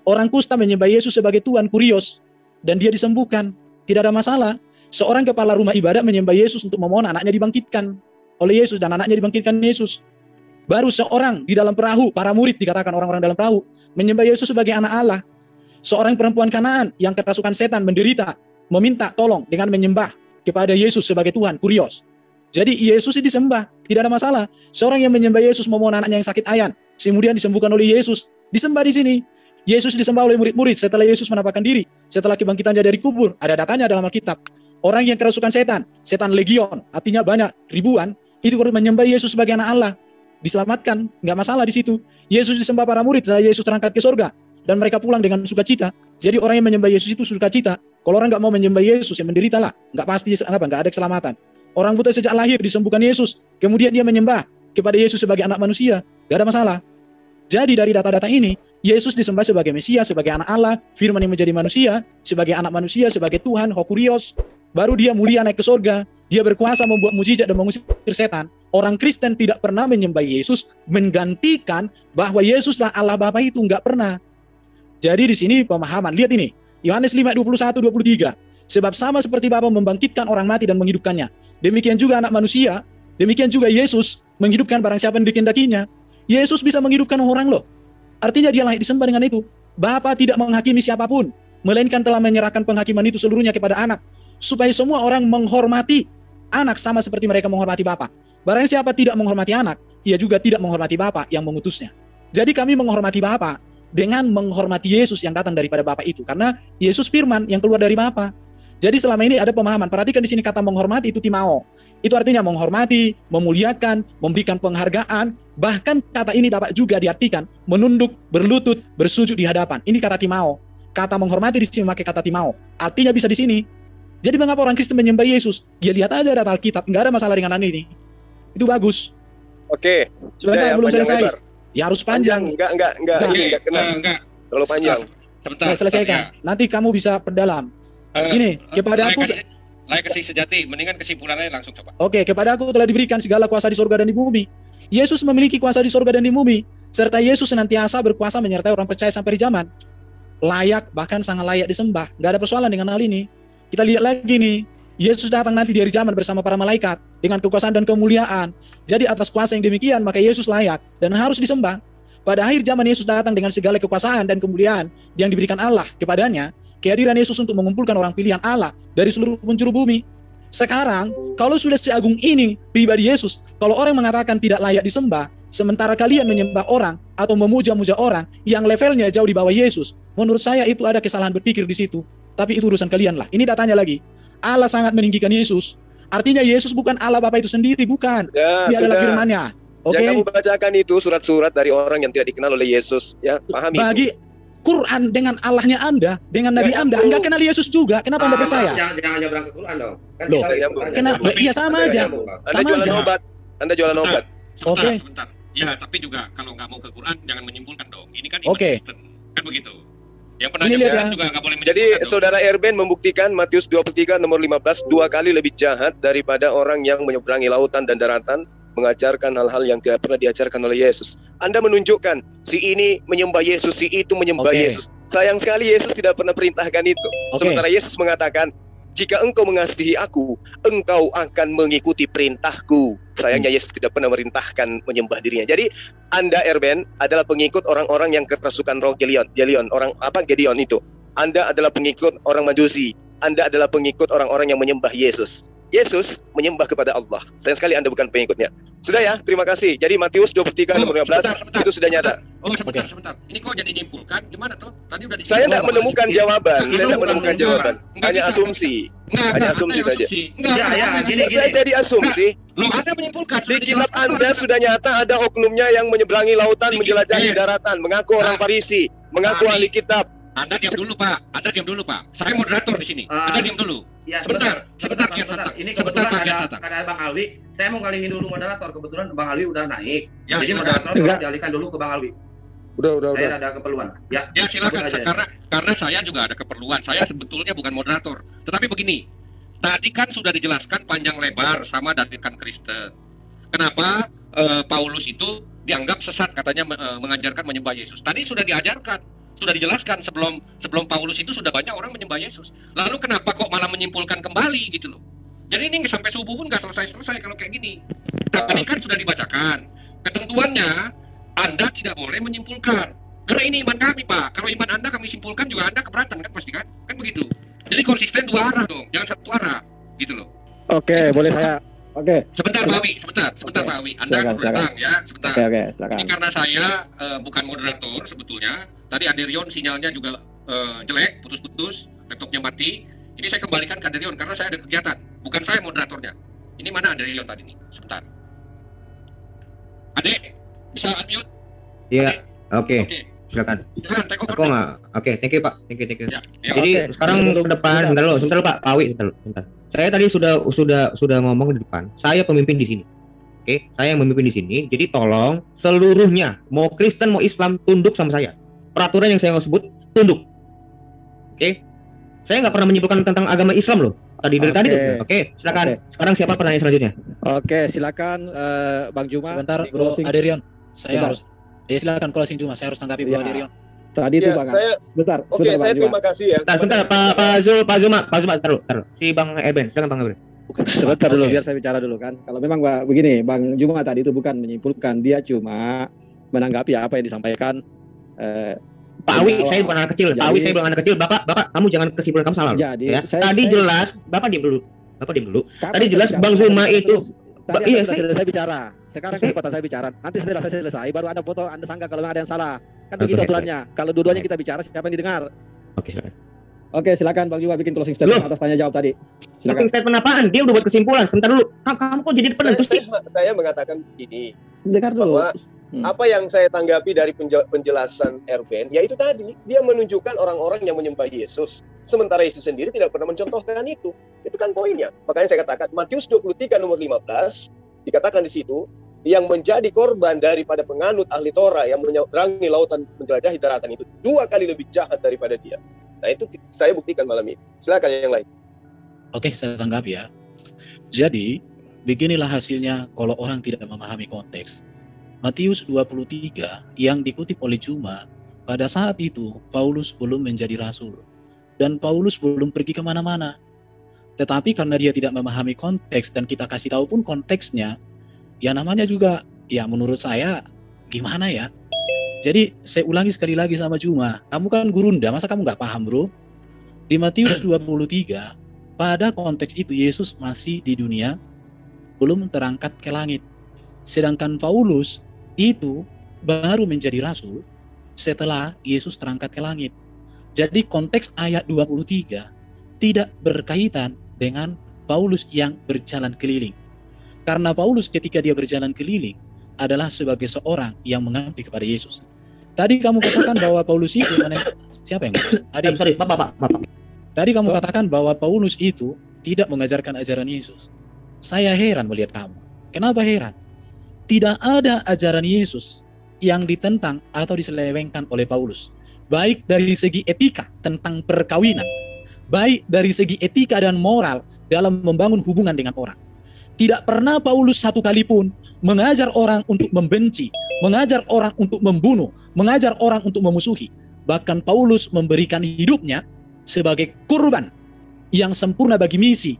[SPEAKER 13] Orang Kusta menyembah Yesus sebagai Tuhan Kurios. Dan dia disembuhkan. Tidak ada masalah. Seorang kepala rumah ibadat menyembah Yesus untuk memohon anaknya dibangkitkan oleh Yesus. Dan anaknya dibangkitkan Yesus. Baru seorang di dalam perahu, para murid dikatakan orang-orang dalam perahu, menyembah Yesus sebagai anak Allah. Seorang perempuan Kanaan yang kerasukan setan menderita, meminta tolong dengan menyembah kepada Yesus sebagai Tuhan Kurios. Jadi Yesus disembah, tidak ada masalah. Seorang yang menyembah Yesus memohon anaknya yang sakit ayan, kemudian disembuhkan oleh Yesus, disembah di sini. Yesus disembah oleh murid-murid setelah Yesus menampakkan diri, setelah kebangkitannya dari kubur. Ada datanya dalam Alkitab. Orang yang kerasukan setan legion, artinya banyak, ribuan, itu menyembah Yesus sebagai anak Allah. Diselamatkan, nggak masalah di situ. Yesus disembah para murid setelah Yesus terangkat ke surga, dan mereka pulang dengan sukacita. Jadi orang yang menyembah Yesus itu sukacita. Kalau orang nggak mau menyembah Yesus, ya menderitalah. Nggak pasti, nggak ada keselamatan. Orang buta sejak lahir disembuhkan Yesus, kemudian dia menyembah kepada Yesus sebagai anak manusia, nggak ada masalah. Jadi dari data-data ini, Yesus disembah sebagai Mesias, sebagai anak Allah, firman yang menjadi manusia, sebagai anak manusia, sebagai Tuhan, Hokurios. Baru dia mulia naik ke surga, dia berkuasa membuat mujizat dan mengusir setan. orang Kristen tidak pernah menyembah Yesus menggantikan bahwa Yesuslah Allah Bapa, itu nggak pernah. Jadi di sini pemahaman, lihat ini, Yohanes 5:21-23. Sebab sama seperti Bapa membangkitkan orang mati dan menghidupkannya, demikian juga anak manusia, demikian juga Yesus menghidupkan barang siapa yang dikehendakinya. Yesus bisa menghidupkan orang loh. Artinya dia layak disembah dengan itu. Bapa tidak menghakimi siapapun, melainkan telah menyerahkan penghakiman itu seluruhnya kepada anak, supaya semua orang menghormati anak sama seperti mereka menghormati Bapa. Barang siapa tidak menghormati anak, ia juga tidak menghormati Bapa yang mengutusnya. Jadi kami menghormati Bapa dengan menghormati Yesus yang datang daripada Bapa itu, karena Yesus firman yang keluar dari Bapa. Jadi selama ini ada pemahaman, perhatikan di sini kata menghormati itu timao. Itu artinya menghormati, memuliakan, memberikan penghargaan, bahkan kata ini dapat juga diartikan menunduk, berlutut, bersujud di hadapan. Ini kata timao. Kata menghormati di sini memakai kata timao. Artinya bisa di sini. Jadi mengapa orang Kristen menyembah Yesus? Dia lihat aja data Alkitab, nggak ada masalah dengan ini. Itu bagus.
[SPEAKER 4] Oke.
[SPEAKER 13] Sebentar, belum selesai. Lebar. Ya harus panjang.
[SPEAKER 4] Enggak kena. Terlalu panjang.
[SPEAKER 12] Sebentar.
[SPEAKER 13] Selesaikan. Nanti kamu bisa perdalam. Ini kepada aku.
[SPEAKER 12] Layak kasih sejati, mendingan kesimpulannya langsung coba.
[SPEAKER 13] Oke, kepada aku telah diberikan segala kuasa di surga dan di bumi. Yesus memiliki kuasa di surga dan di bumi, serta Yesus senantiasa berkuasa menyertai orang percaya sampai di zaman. Layak, bahkan sangat layak disembah. Gak ada persoalan dengan hal ini. Kita lihat lagi nih, Yesus datang nanti di hari zaman bersama para malaikat dengan kekuasaan dan kemuliaan. Jadi atas kuasa yang demikian, maka Yesus layak dan harus disembah. Pada akhir zaman Yesus datang dengan segala kekuasaan dan kemuliaan yang diberikan Allah kepadanya. Kehadiran Yesus untuk mengumpulkan orang pilihan Allah dari seluruh penjuru bumi. Sekarang, kalau sudah seagung ini pribadi Yesus, kalau orang mengatakan tidak layak disembah, sementara kalian menyembah orang atau memuja-muja orang yang levelnya jauh di bawah Yesus, menurut saya itu ada kesalahan berpikir di situ. Tapi itu urusan kalian lah. Ini datanya lagi. Allah sangat meninggikan Yesus. Artinya Yesus bukan Allah Bapa itu sendiri, bukan.
[SPEAKER 4] Ya,
[SPEAKER 13] dia adalah firman-Nya. Oke.
[SPEAKER 4] Yang kamu bacakan itu surat-surat dari orang yang tidak dikenal oleh Yesus, ya, pahami.
[SPEAKER 13] Bagi itu. Quran dengan Allahnya Anda, dengan Nabi Anda, enggak kenal Yesus juga. Kenapa Anda percaya?
[SPEAKER 3] Jangan nyebrang ke Quran dong. Kan
[SPEAKER 13] loh, kenapa? Iya sama aja.
[SPEAKER 4] Anda jualan obat. Anda jualan obat.
[SPEAKER 13] Oke.
[SPEAKER 12] Sebentar. Ya, tapi juga kalau nggak mau ke Quran, jangan menyimpulkan dong. Ini kan
[SPEAKER 13] Oke.
[SPEAKER 12] Kristen. Kan begitu. Yang penanya juga nggak boleh menyimpulkan.
[SPEAKER 4] Jadi saudara Erben membuktikan Matius 23 nomor 15 2 kali lebih jahat daripada orang yang menyeberangi lautan dan daratan, mengajarkan hal-hal yang tidak pernah diajarkan oleh Yesus. Anda menunjukkan si ini menyembah Yesus, si itu menyembah Yesus. Sayang sekali Yesus tidak pernah perintahkan itu. Sementara Yesus mengatakan, jika engkau mengasihi aku, engkau akan mengikuti perintahku. Sayangnya Yesus tidak pernah merintahkan menyembah dirinya. Jadi Anda Erben adalah pengikut orang-orang yang kerasukan roh Gideon, Gideon itu. Anda adalah pengikut orang Majusi. Anda adalah pengikut orang-orang yang menyembah Yesus. Yesus menyembah kepada Allah. Sayang sekali Anda bukan pengikutnya. Sudah ya, terima kasih. Jadi Matius 23 nomor 15 itu sudah nyata.
[SPEAKER 12] Sebentar. Ini kok jadi nyimpulkan? Gimana tuh? Tadi udah
[SPEAKER 4] saya tidak menemukan jawaban. Saya tidak menemukan jawaban. Hanya asumsi. Hanya asumsi saja. Saya jadi asumsi.
[SPEAKER 12] Loh, Anda menyimpulkan.
[SPEAKER 4] Di kitab Anda sudah nyata ada oknumnya yang menyeberangi lautan, menjelajahi daratan, mengaku orang Farisi, mengaku ahli kitab.
[SPEAKER 12] Anda diam dulu, Pak. Saya moderator di sini. Anda diam dulu.
[SPEAKER 3] Ya,
[SPEAKER 12] sebentar, Kian Santang.
[SPEAKER 3] Ini kebetulan ada Bang Alwi. Saya mau ngalihin dulu moderator. Kebetulan Bang Alwi udah naik.
[SPEAKER 12] Ya,
[SPEAKER 3] jadi moderator dialihkan dulu ke Bang Alwi.
[SPEAKER 6] Udah.
[SPEAKER 3] Saya ada keperluan. Ya
[SPEAKER 12] silakan. Karena saya juga ada keperluan. Saya sebetulnya bukan moderator. Tetapi begini, tadi kan sudah dijelaskan panjang lebar sama dalilkan Kristen. Kenapa Paulus itu dianggap sesat, katanya mengajarkan menyembah Yesus. Tadi sudah diajarkan. Sudah dijelaskan sebelum Paulus itu sudah banyak orang menyembah Yesus. Lalu kenapa kok malah menyimpulkan kembali gitu loh? Jadi ini sampai subuh pun nggak selesai kalau kayak gini. Tadi kan sudah dibacakan ketentuannya. Anda tidak boleh menyimpulkan. Karena ini iman kami, Pak. Kalau iman Anda kami simpulkan juga Anda keberatan kan pasti kan? Kan begitu. Jadi konsisten dua arah dong, jangan satu arah gitu loh.
[SPEAKER 6] Oke, boleh saya. Oke.
[SPEAKER 12] Sebentar Pak Awi. Anda datang ya, sebentar.
[SPEAKER 6] Oke, silakan.
[SPEAKER 12] Ini karena saya bukan moderator sebetulnya. Tadi Aderion sinyalnya juga jelek, putus-putus, laptopnya mati. Ini saya kembalikan ke Aderion karena saya ada kegiatan. Bukan saya moderatornya. Ini mana Aderion tadi nih? Sebentar. Adek, bisa unmute?
[SPEAKER 2] Iya, oke. Silakan. Aku nggak. Oke, thank you Pak. Thank you.
[SPEAKER 12] Ya,
[SPEAKER 2] Jadi sekarang ke depan, sebentar Pak Awi, sebentar. Saya tadi sudah ngomong di depan. Saya pemimpin di sini. Oke, saya yang memimpin di sini. Jadi tolong seluruhnya, mau Kristen mau Islam, tunduk sama saya. Peraturan yang saya mau sebut, tunduk. Oke. Saya nggak pernah menyimpulkan tentang agama Islam loh. Tadi tuh. Oke, silakan. Sekarang siapa pertanyaan selanjutnya?
[SPEAKER 6] Oke, silakan Bang Juma.
[SPEAKER 13] Sebentar, Bro Aderion. Saya harus silakan closing Juma. Saya harus tanggapi Bro Aderion.
[SPEAKER 6] Tadi itu Bang. Bentar.
[SPEAKER 4] Oke, saya terima kasih ya.
[SPEAKER 2] Sebentar, Pak Zuma, taruh. Si Bang Eben, silakan Bang Eben.
[SPEAKER 6] Sebentar dulu, biar saya bicara dulu kan. Kalau memang begini, Bang Juma tadi itu bukan menyimpulkan, dia cuma menanggapi apa yang disampaikan
[SPEAKER 2] Pak Awi, saya bukan anak kecil. Pak Awi, saya bukan anak kecil. Bapak, kamu jangan kesimpulan kamu salah.
[SPEAKER 6] Jadi,
[SPEAKER 2] ya. Tadi jelas, Bapak diam dulu. Tadi jelas Bang Zuma itu.
[SPEAKER 6] Tadi saya bicara. Sekarang kesempatan saya bicara. Nanti setelah saya selesai, baru ada foto Anda sangka kalau ada yang salah. Kan begitu aturannya. Kalau dua-duanya kita bicara, siapa yang didengar? Oke, silakan Bang Juma bikin closing statement atas tanya jawab tadi.
[SPEAKER 2] Closing statement apaan? Dia udah buat kesimpulan. Sebentar dulu. Kamu kok jadi penentu sih?
[SPEAKER 4] Saya mengatakan begini.
[SPEAKER 6] Dengar dulu.
[SPEAKER 4] Bahwa apa yang saya tanggapi dari penjelasan Erben, yaitu tadi dia menunjukkan orang-orang yang menyembah Yesus, sementara Yesus sendiri tidak pernah mencontohkan itu. Itu kan poinnya. Makanya saya katakan Matius 23 nomor 15 dikatakan di situ, yang menjadi korban daripada penganut ahli Torah yang menyeberangi lautan menjelajahi daratan itu 2 kali lebih jahat daripada dia. Nah itu saya buktikan malam ini. Silakan yang lain.
[SPEAKER 13] Oke, saya tanggapi ya. Jadi beginilah hasilnya kalau orang tidak memahami konteks. Matius 23 yang dikutip oleh Juma, pada saat itu Paulus belum menjadi rasul dan Paulus belum pergi kemana-mana. Tetapi karena dia tidak memahami konteks dan kita kasih tahu pun konteksnya, ya namanya juga ya menurut saya gimana ya. Jadi saya ulangi sekali lagi sama Juma, kamu kan gurunda, masa kamu nggak paham bro? Di Matius 23 pada konteks itu Yesus masih di dunia, belum terangkat ke langit. Sedangkan Paulus itu baru menjadi rasul setelah Yesus terangkat ke langit. Jadi konteks ayat 23 tidak berkaitan dengan Paulus yang berjalan keliling. Karena Paulus ketika dia berjalan keliling adalah sebagai seorang yang mengabdi kepada Yesus. Tadi kamu katakan bahwa Paulus itu siapa yang
[SPEAKER 2] Bapak.
[SPEAKER 13] Tadi kamu katakan bahwa Paulus itu tidak mengajarkan ajaran Yesus. Saya heran melihat kamu. Kenapa heran? Tidak ada ajaran Yesus yang ditentang atau diselewengkan oleh Paulus. Baik dari segi etika tentang perkawinan, baik dari segi etika dan moral dalam membangun hubungan dengan orang. Tidak pernah Paulus satu kali pun mengajar orang untuk membenci, mengajar orang untuk membunuh, mengajar orang untuk memusuhi. Bahkan Paulus memberikan hidupnya sebagai kurban yang sempurna bagi misi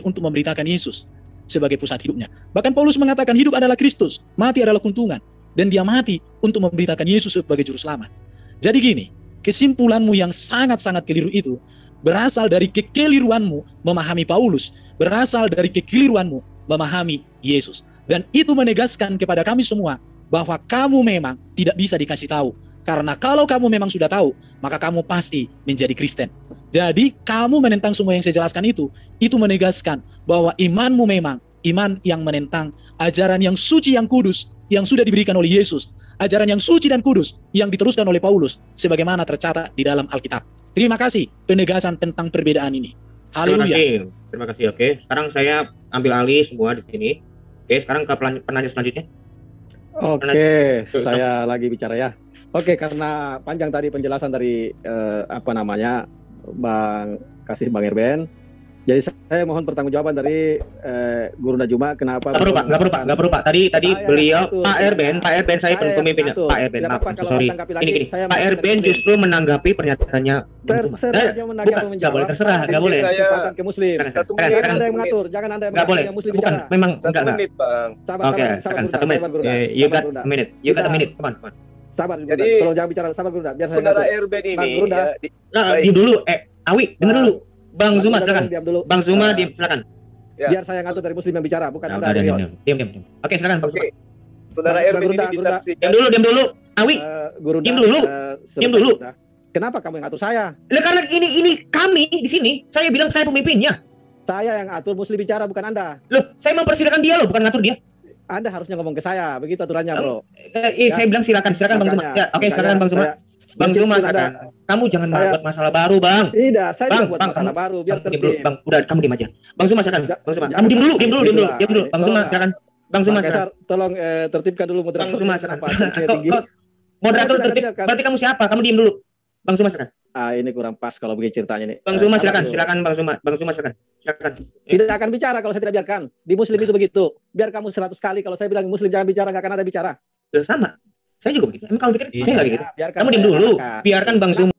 [SPEAKER 13] untuk memberitakan Yesus sebagai pusat hidupnya. Bahkan Paulus mengatakan hidup adalah Kristus, mati adalah keuntungan, dan dia mati untuk memberitakan Yesus sebagai juru selamat. Jadi gini, kesimpulanmu yang sangat-sangat keliru itu berasal dari kekeliruanmu memahami Paulus, berasal dari kekeliruanmu memahami Yesus. Dan itu menegaskan kepada kami semua bahwa kamu memang tidak bisa dikasih tahu. Karena kalau kamu memang sudah tahu, maka kamu pasti menjadi Kristen. Jadi kamu menentang semua yang saya jelaskan itu menegaskan bahwa imanmu memang iman yang menentang ajaran yang suci yang kudus yang sudah diberikan oleh Yesus. Ajaran yang suci dan kudus yang diteruskan oleh Paulus sebagaimana tercatat di dalam Alkitab. Terima kasih penegasan tentang perbedaan ini. Haleluya.
[SPEAKER 2] Terima kasih. Oke, sekarang saya ambil alih semua di sini. Oke, sekarang ke penanya selanjutnya.
[SPEAKER 6] Oke, saya lagi bicara ya. Oke, karena panjang tadi penjelasan dari Bang Erben. Jadi saya mohon pertanggungjawaban dari Guru Najuma kenapa
[SPEAKER 2] Nggak perlu Pak. Tadi beliau Pak Erben saya pemimpin Pak Erben. Maaf, sorry. Ini Pak Erben justru menanggapi pernyataannya.
[SPEAKER 6] Terserah dia menanggapi menjawab.
[SPEAKER 2] Nggak boleh.
[SPEAKER 6] Kesempatan ke Muslim. Jangan Anda yang mengatur. Jangan Anda yang mengatur. Yang Muslim bicara.
[SPEAKER 2] Memang
[SPEAKER 4] enggak.
[SPEAKER 2] Oke, satu menit. You got a minute. Come on.
[SPEAKER 6] Sabar.
[SPEAKER 4] Jadi,
[SPEAKER 6] tolong jangan bicara. Sabar Guru. Biar saya
[SPEAKER 4] saudara Erben ini.
[SPEAKER 2] Diam dulu. Awi, dengar dulu. Bang Zuma silakan. Bang Zuma diam silakan.
[SPEAKER 6] Ya. Biar saya ngatur dari Muslim yang bicara, bukan Anda.
[SPEAKER 2] Diam. Oke, silakan Bang Zuma.
[SPEAKER 4] Saudara Erben ini disaksikan.
[SPEAKER 2] Diam dulu. Awi. Diam dulu.
[SPEAKER 6] Kenapa kamu yang ngatur saya?
[SPEAKER 2] Karena ini kami di sini. Saya bilang saya pemimpinnya.
[SPEAKER 6] Saya yang ngatur Muslim bicara, bukan Anda.
[SPEAKER 2] Loh, saya mempersilakan dia loh, bukan ngatur dia.
[SPEAKER 6] Anda harusnya ngomong ke saya, begitu aturannya, Bro.
[SPEAKER 2] Saya bilang silakan Bang Zuma. Ya, oke, silakan Bang Zuma. Bang Zuma, kamu jangan buat masalah baru, Bang.
[SPEAKER 6] Tidak, saya tidak buat masalah baru, biar tertib.
[SPEAKER 2] Bang, udah kamu diam aja. Bang Zuma, silakan. Bang Zuma, kamu diam dulu. Bang Zuma, silakan. Bang Zuma, silakan.
[SPEAKER 6] Tolong tertibkan dulu moderator.
[SPEAKER 2] Bang Zuma, silakan. Moderator tertib. Berarti kamu siapa? Kamu diam dulu. Bang Zuma, silakan.
[SPEAKER 6] Ini kurang pas kalau begini ceritanya nih.
[SPEAKER 2] Bang Suma silakan Bang Suma silakan.
[SPEAKER 6] Tidak akan bicara kalau saya tidak biarkan. Di Muslim itu begitu. Biar kamu 100 kali kalau saya bilang Muslim jangan bicara, nggak akan ada bicara.
[SPEAKER 2] Sama. Saya juga begitu. Emang kamu pikir saya nggak gitu?
[SPEAKER 6] Biarkan
[SPEAKER 2] Kamu diam dulu. Biarkan Bang Suma.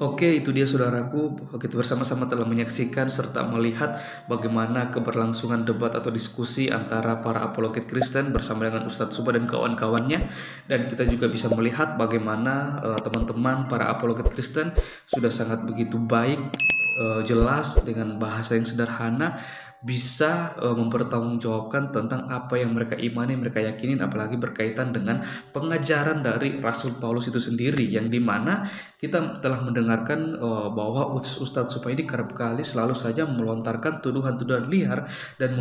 [SPEAKER 1] Oke, itu dia saudaraku. Kita bersama-sama telah menyaksikan serta melihat bagaimana keberlangsungan debat atau diskusi antara para apologet Kristen bersama dengan Ustadz Suma dan kawan-kawannya. Dan kita juga bisa melihat bagaimana teman-teman para apologet Kristen sudah sangat begitu baik, jelas dengan bahasa yang sederhana bisa mempertanggungjawabkan tentang apa yang mereka imani, mereka yakinin, apalagi berkaitan dengan pengajaran dari Rasul Paulus itu sendiri, yang dimana kita telah mendengarkan bahwa Ustadz Suma ini kerap kali selalu saja melontarkan tuduhan-tuduhan liar dan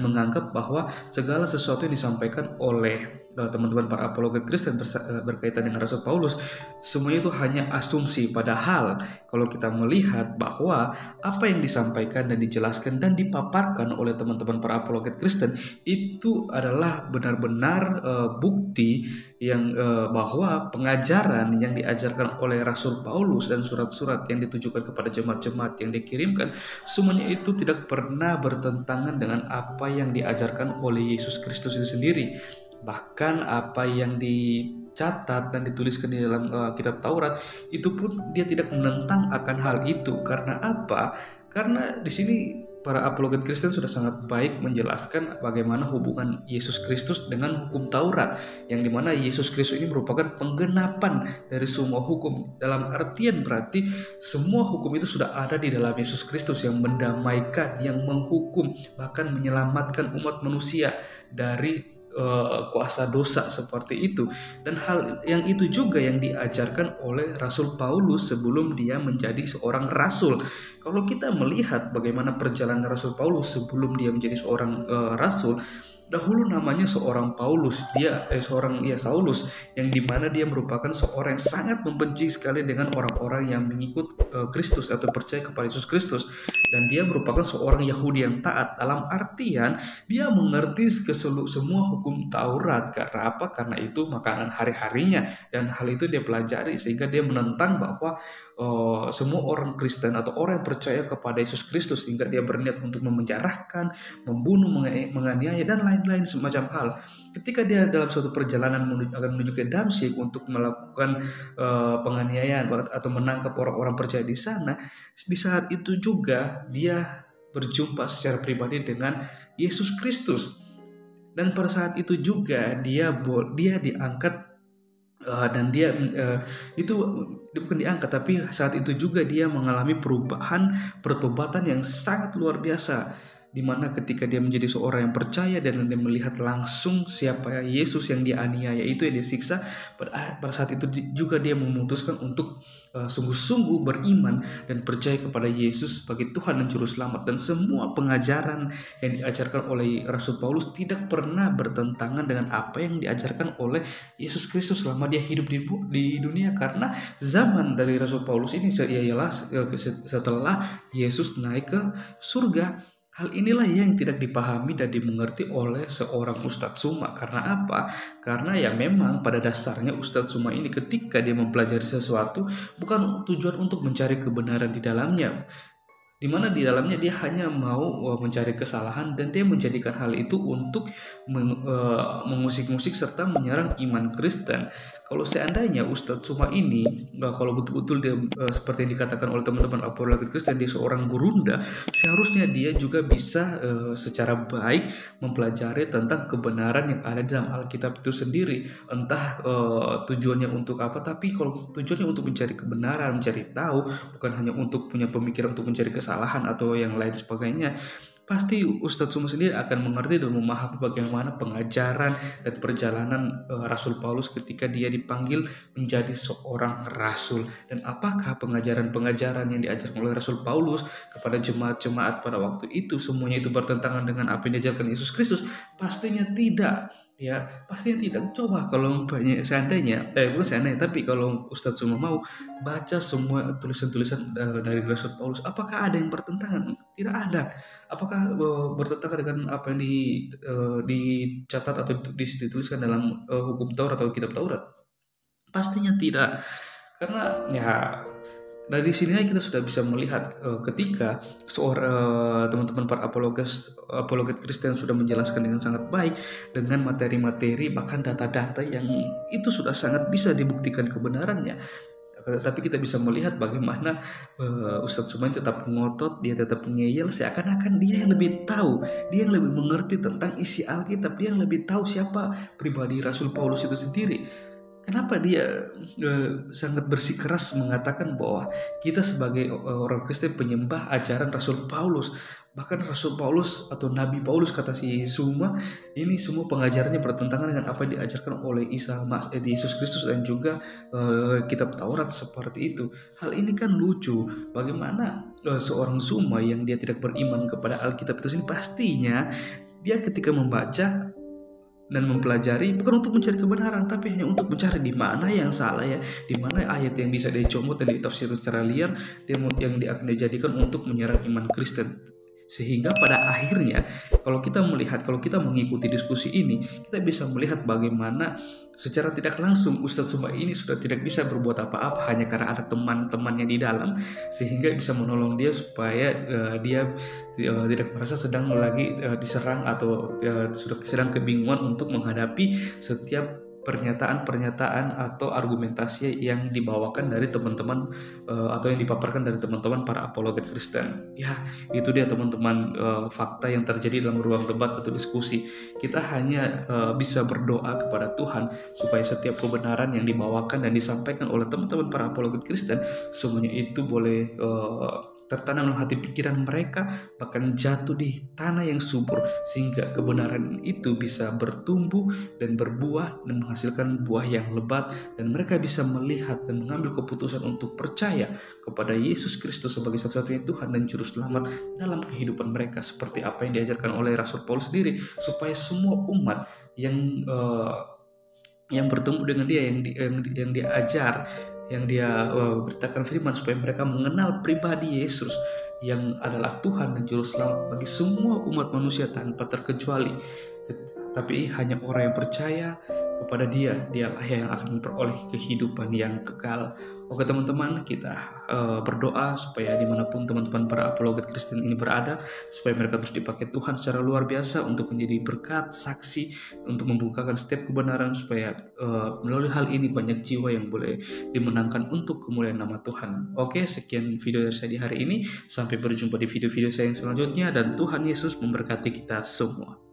[SPEAKER 1] menganggap bahwa segala sesuatu yang disampaikan oleh teman-teman para apologet Kristen berkaitan dengan Rasul Paulus semuanya itu hanya asumsi. Padahal kalau kita melihat bahwa apa yang disampaikan dan dijelaskan dan dipaparkan oleh teman-teman para apologet Kristen itu adalah benar-benar bukti yang bahwa pengajaran yang diajarkan oleh Rasul Paulus dan surat-surat yang ditujukan kepada jemaat-jemaat yang dikirimkan semuanya itu tidak pernah bertentangan dengan apa yang diajarkan oleh Yesus Kristus itu sendiri. Bahkan apa yang dicatat dan dituliskan di dalam kitab Taurat itu pun dia tidak menentang akan hal itu. Karena apa? Karena di sini para apologet Kristen sudah sangat baik menjelaskan bagaimana hubungan Yesus Kristus dengan hukum Taurat, yang dimana Yesus Kristus ini merupakan penggenapan dari semua hukum. Dalam artian berarti semua hukum itu sudah ada di dalam Yesus Kristus yang mendamaikan, yang menghukum, bahkan menyelamatkan umat manusia dari kuasa dosa seperti itu. Dan hal yang itu juga yang diajarkan oleh Rasul Paulus sebelum dia menjadi seorang rasul. Kalau kita melihat bagaimana perjalanan Rasul Paulus sebelum dia menjadi seorang rasul, dahulu namanya seorang Paulus, Saulus, yang dimana dia merupakan seorang yang sangat membenci sekali dengan orang-orang yang mengikut Kristus atau percaya kepada Yesus Kristus, dan dia merupakan seorang Yahudi yang taat. Dalam artian dia mengerti semua hukum Taurat. Karena apa? Karena itu makanan hari-harinya, dan hal itu dia pelajari sehingga dia menentang bahwa semua orang Kristen atau orang yang percaya kepada Yesus Kristus, sehingga dia berniat untuk memenjarakan, membunuh, menganiaya dan lain-lain semacam hal. Ketika dia dalam suatu perjalanan akan menuju ke Damsyik untuk melakukan penganiayaan atau menangkap orang-orang percaya di sana, di saat itu juga dia berjumpa secara pribadi dengan Yesus Kristus, dan pada saat itu juga dia diangkat. Dan dia itu bukan diangkat, tapi saat itu juga dia mengalami perubahan, pertobatan yang sangat luar biasa, di mana ketika dia menjadi seorang yang percaya dan dia melihat langsung siapa Yesus yang dia aniaya itu, yang dia siksa, pada saat itu juga dia memutuskan untuk sungguh-sungguh beriman dan percaya kepada Yesus sebagai Tuhan dan Juru Selamat. Dan semua pengajaran yang diajarkan oleh Rasul Paulus tidak pernah bertentangan dengan apa yang diajarkan oleh Yesus Kristus selama dia hidup di dunia. Karena zaman dari Rasul Paulus ini ialah setelah Yesus naik ke surga. Hal inilah yang tidak dipahami dan dimengerti oleh seorang Ustadz Suma. Karena apa? Karena ya memang pada dasarnya Ustadz Suma ini ketika dia mempelajari sesuatu bukan tujuan untuk mencari kebenaran di dalamnya, di mana di dalamnya dia hanya mau mencari kesalahan, dan dia menjadikan hal itu untuk mengusik-musik serta menyerang iman Kristen. Kalau seandainya Ustadz Suma ini, kalau betul-betul dia seperti yang dikatakan oleh teman-teman apologet Kristen, dia seorang gurunda, seharusnya dia juga bisa secara baik mempelajari tentang kebenaran yang ada dalam Alkitab itu sendiri. Entah tujuannya untuk apa, tapi kalau tujuannya untuk mencari kebenaran, mencari tahu, bukan hanya untuk punya pemikiran untuk mencari kesalahan atau yang lain sebagainya, pasti Ustadz Suma sendiri akan mengerti dan memahami bagaimana pengajaran dan perjalanan Rasul Paulus ketika dia dipanggil menjadi seorang rasul, dan apakah pengajaran-pengajaran yang diajarkan oleh Rasul Paulus kepada jemaat-jemaat pada waktu itu semuanya itu bertentangan dengan apa yang diajarkan Yesus Kristus? Pastinya tidak. Ya, pastinya tidak. Coba kalau seandainya, bukan seandainya, tapi kalau Ustadz Suma mau baca semua tulisan-tulisan dari Rasul Paulus, apakah ada yang bertentangan? Tidak ada. Apakah bertentangan dengan apa yang dicatat atau dituliskan dalam hukum Taurat atau kitab Taurat? Pastinya tidak. Karena ya Dari sini kita sudah bisa melihat ketika seorang teman-teman para apologet Kristen sudah menjelaskan dengan sangat baik dengan materi-materi bahkan data-data yang itu sudah sangat bisa dibuktikan kebenarannya. Tapi kita bisa melihat bagaimana Ustadz Sumain tetap ngotot, dia tetap ngeyel, seakan-akan dia yang lebih tahu, dia yang lebih mengerti tentang isi Alkitab, dia yang lebih tahu siapa pribadi Rasul Paulus itu sendiri. Kenapa dia sangat bersikeras mengatakan bahwa kita sebagai orang Kristen penyembah ajaran Rasul Paulus. Bahkan Rasul Paulus atau Nabi Paulus kata si Suma, ini semua pengajarannya bertentangan dengan apa yang diajarkan oleh Yesus Kristus dan juga kitab Taurat seperti itu. Hal ini kan lucu, bagaimana seorang Suma yang dia tidak beriman kepada Alkitab itu sendiri, pastinya dia ketika membaca dan mempelajari bukan untuk mencari kebenaran, tapi hanya untuk mencari di mana yang salah ya, di mana ayat yang bisa dicomot dan ditafsir secara liar yang akan dijadikan untuk menyerang iman Kristen. Sehingga pada akhirnya kalau kita mengikuti diskusi ini, kita bisa melihat bagaimana secara tidak langsung Ustadz Suma ini sudah tidak bisa berbuat apa-apa hanya karena ada teman-temannya di dalam, sehingga bisa menolong dia supaya dia tidak merasa sedang lagi diserang atau sudah sedang kebingungan untuk menghadapi setiap pernyataan-pernyataan atau argumentasi yang dibawakan dari teman-teman atau yang dipaparkan dari teman-teman para apologet Kristen. Ya, itu dia teman-teman fakta yang terjadi dalam ruang debat atau diskusi. Kita hanya bisa berdoa kepada Tuhan supaya setiap kebenaran yang dibawakan dan disampaikan oleh teman-teman para apologet Kristen semuanya itu boleh tertanam dalam hati pikiran mereka, bahkan jatuh di tanah yang subur sehingga kebenaran itu bisa bertumbuh dan berbuah dan menghasilkan buah yang lebat, dan mereka bisa melihat dan mengambil keputusan untuk percaya kepada Yesus Kristus sebagai satu-satunya Tuhan dan Juru Selamat dalam kehidupan mereka, seperti apa yang diajarkan oleh Rasul Paulus sendiri, supaya semua umat yang bertemu dengan dia, yang dia ajar, yang dia beritakan firman, supaya mereka mengenal pribadi Yesus yang adalah Tuhan dan Juru Selamat bagi semua umat manusia tanpa terkecuali. Tapi hanya orang yang percaya kepada dialah yang akan memperoleh kehidupan yang kekal. Oke teman-teman, kita berdoa supaya dimanapun teman-teman para apologet Kristen ini berada, supaya mereka terus dipakai Tuhan secara luar biasa untuk menjadi berkat, saksi, untuk membukakan setiap kebenaran, supaya melalui hal ini banyak jiwa yang boleh dimenangkan untuk kemuliaan nama Tuhan. Oke, sekian video dari saya di hari ini. Sampai berjumpa di video-video saya yang selanjutnya, dan Tuhan Yesus memberkati kita semua.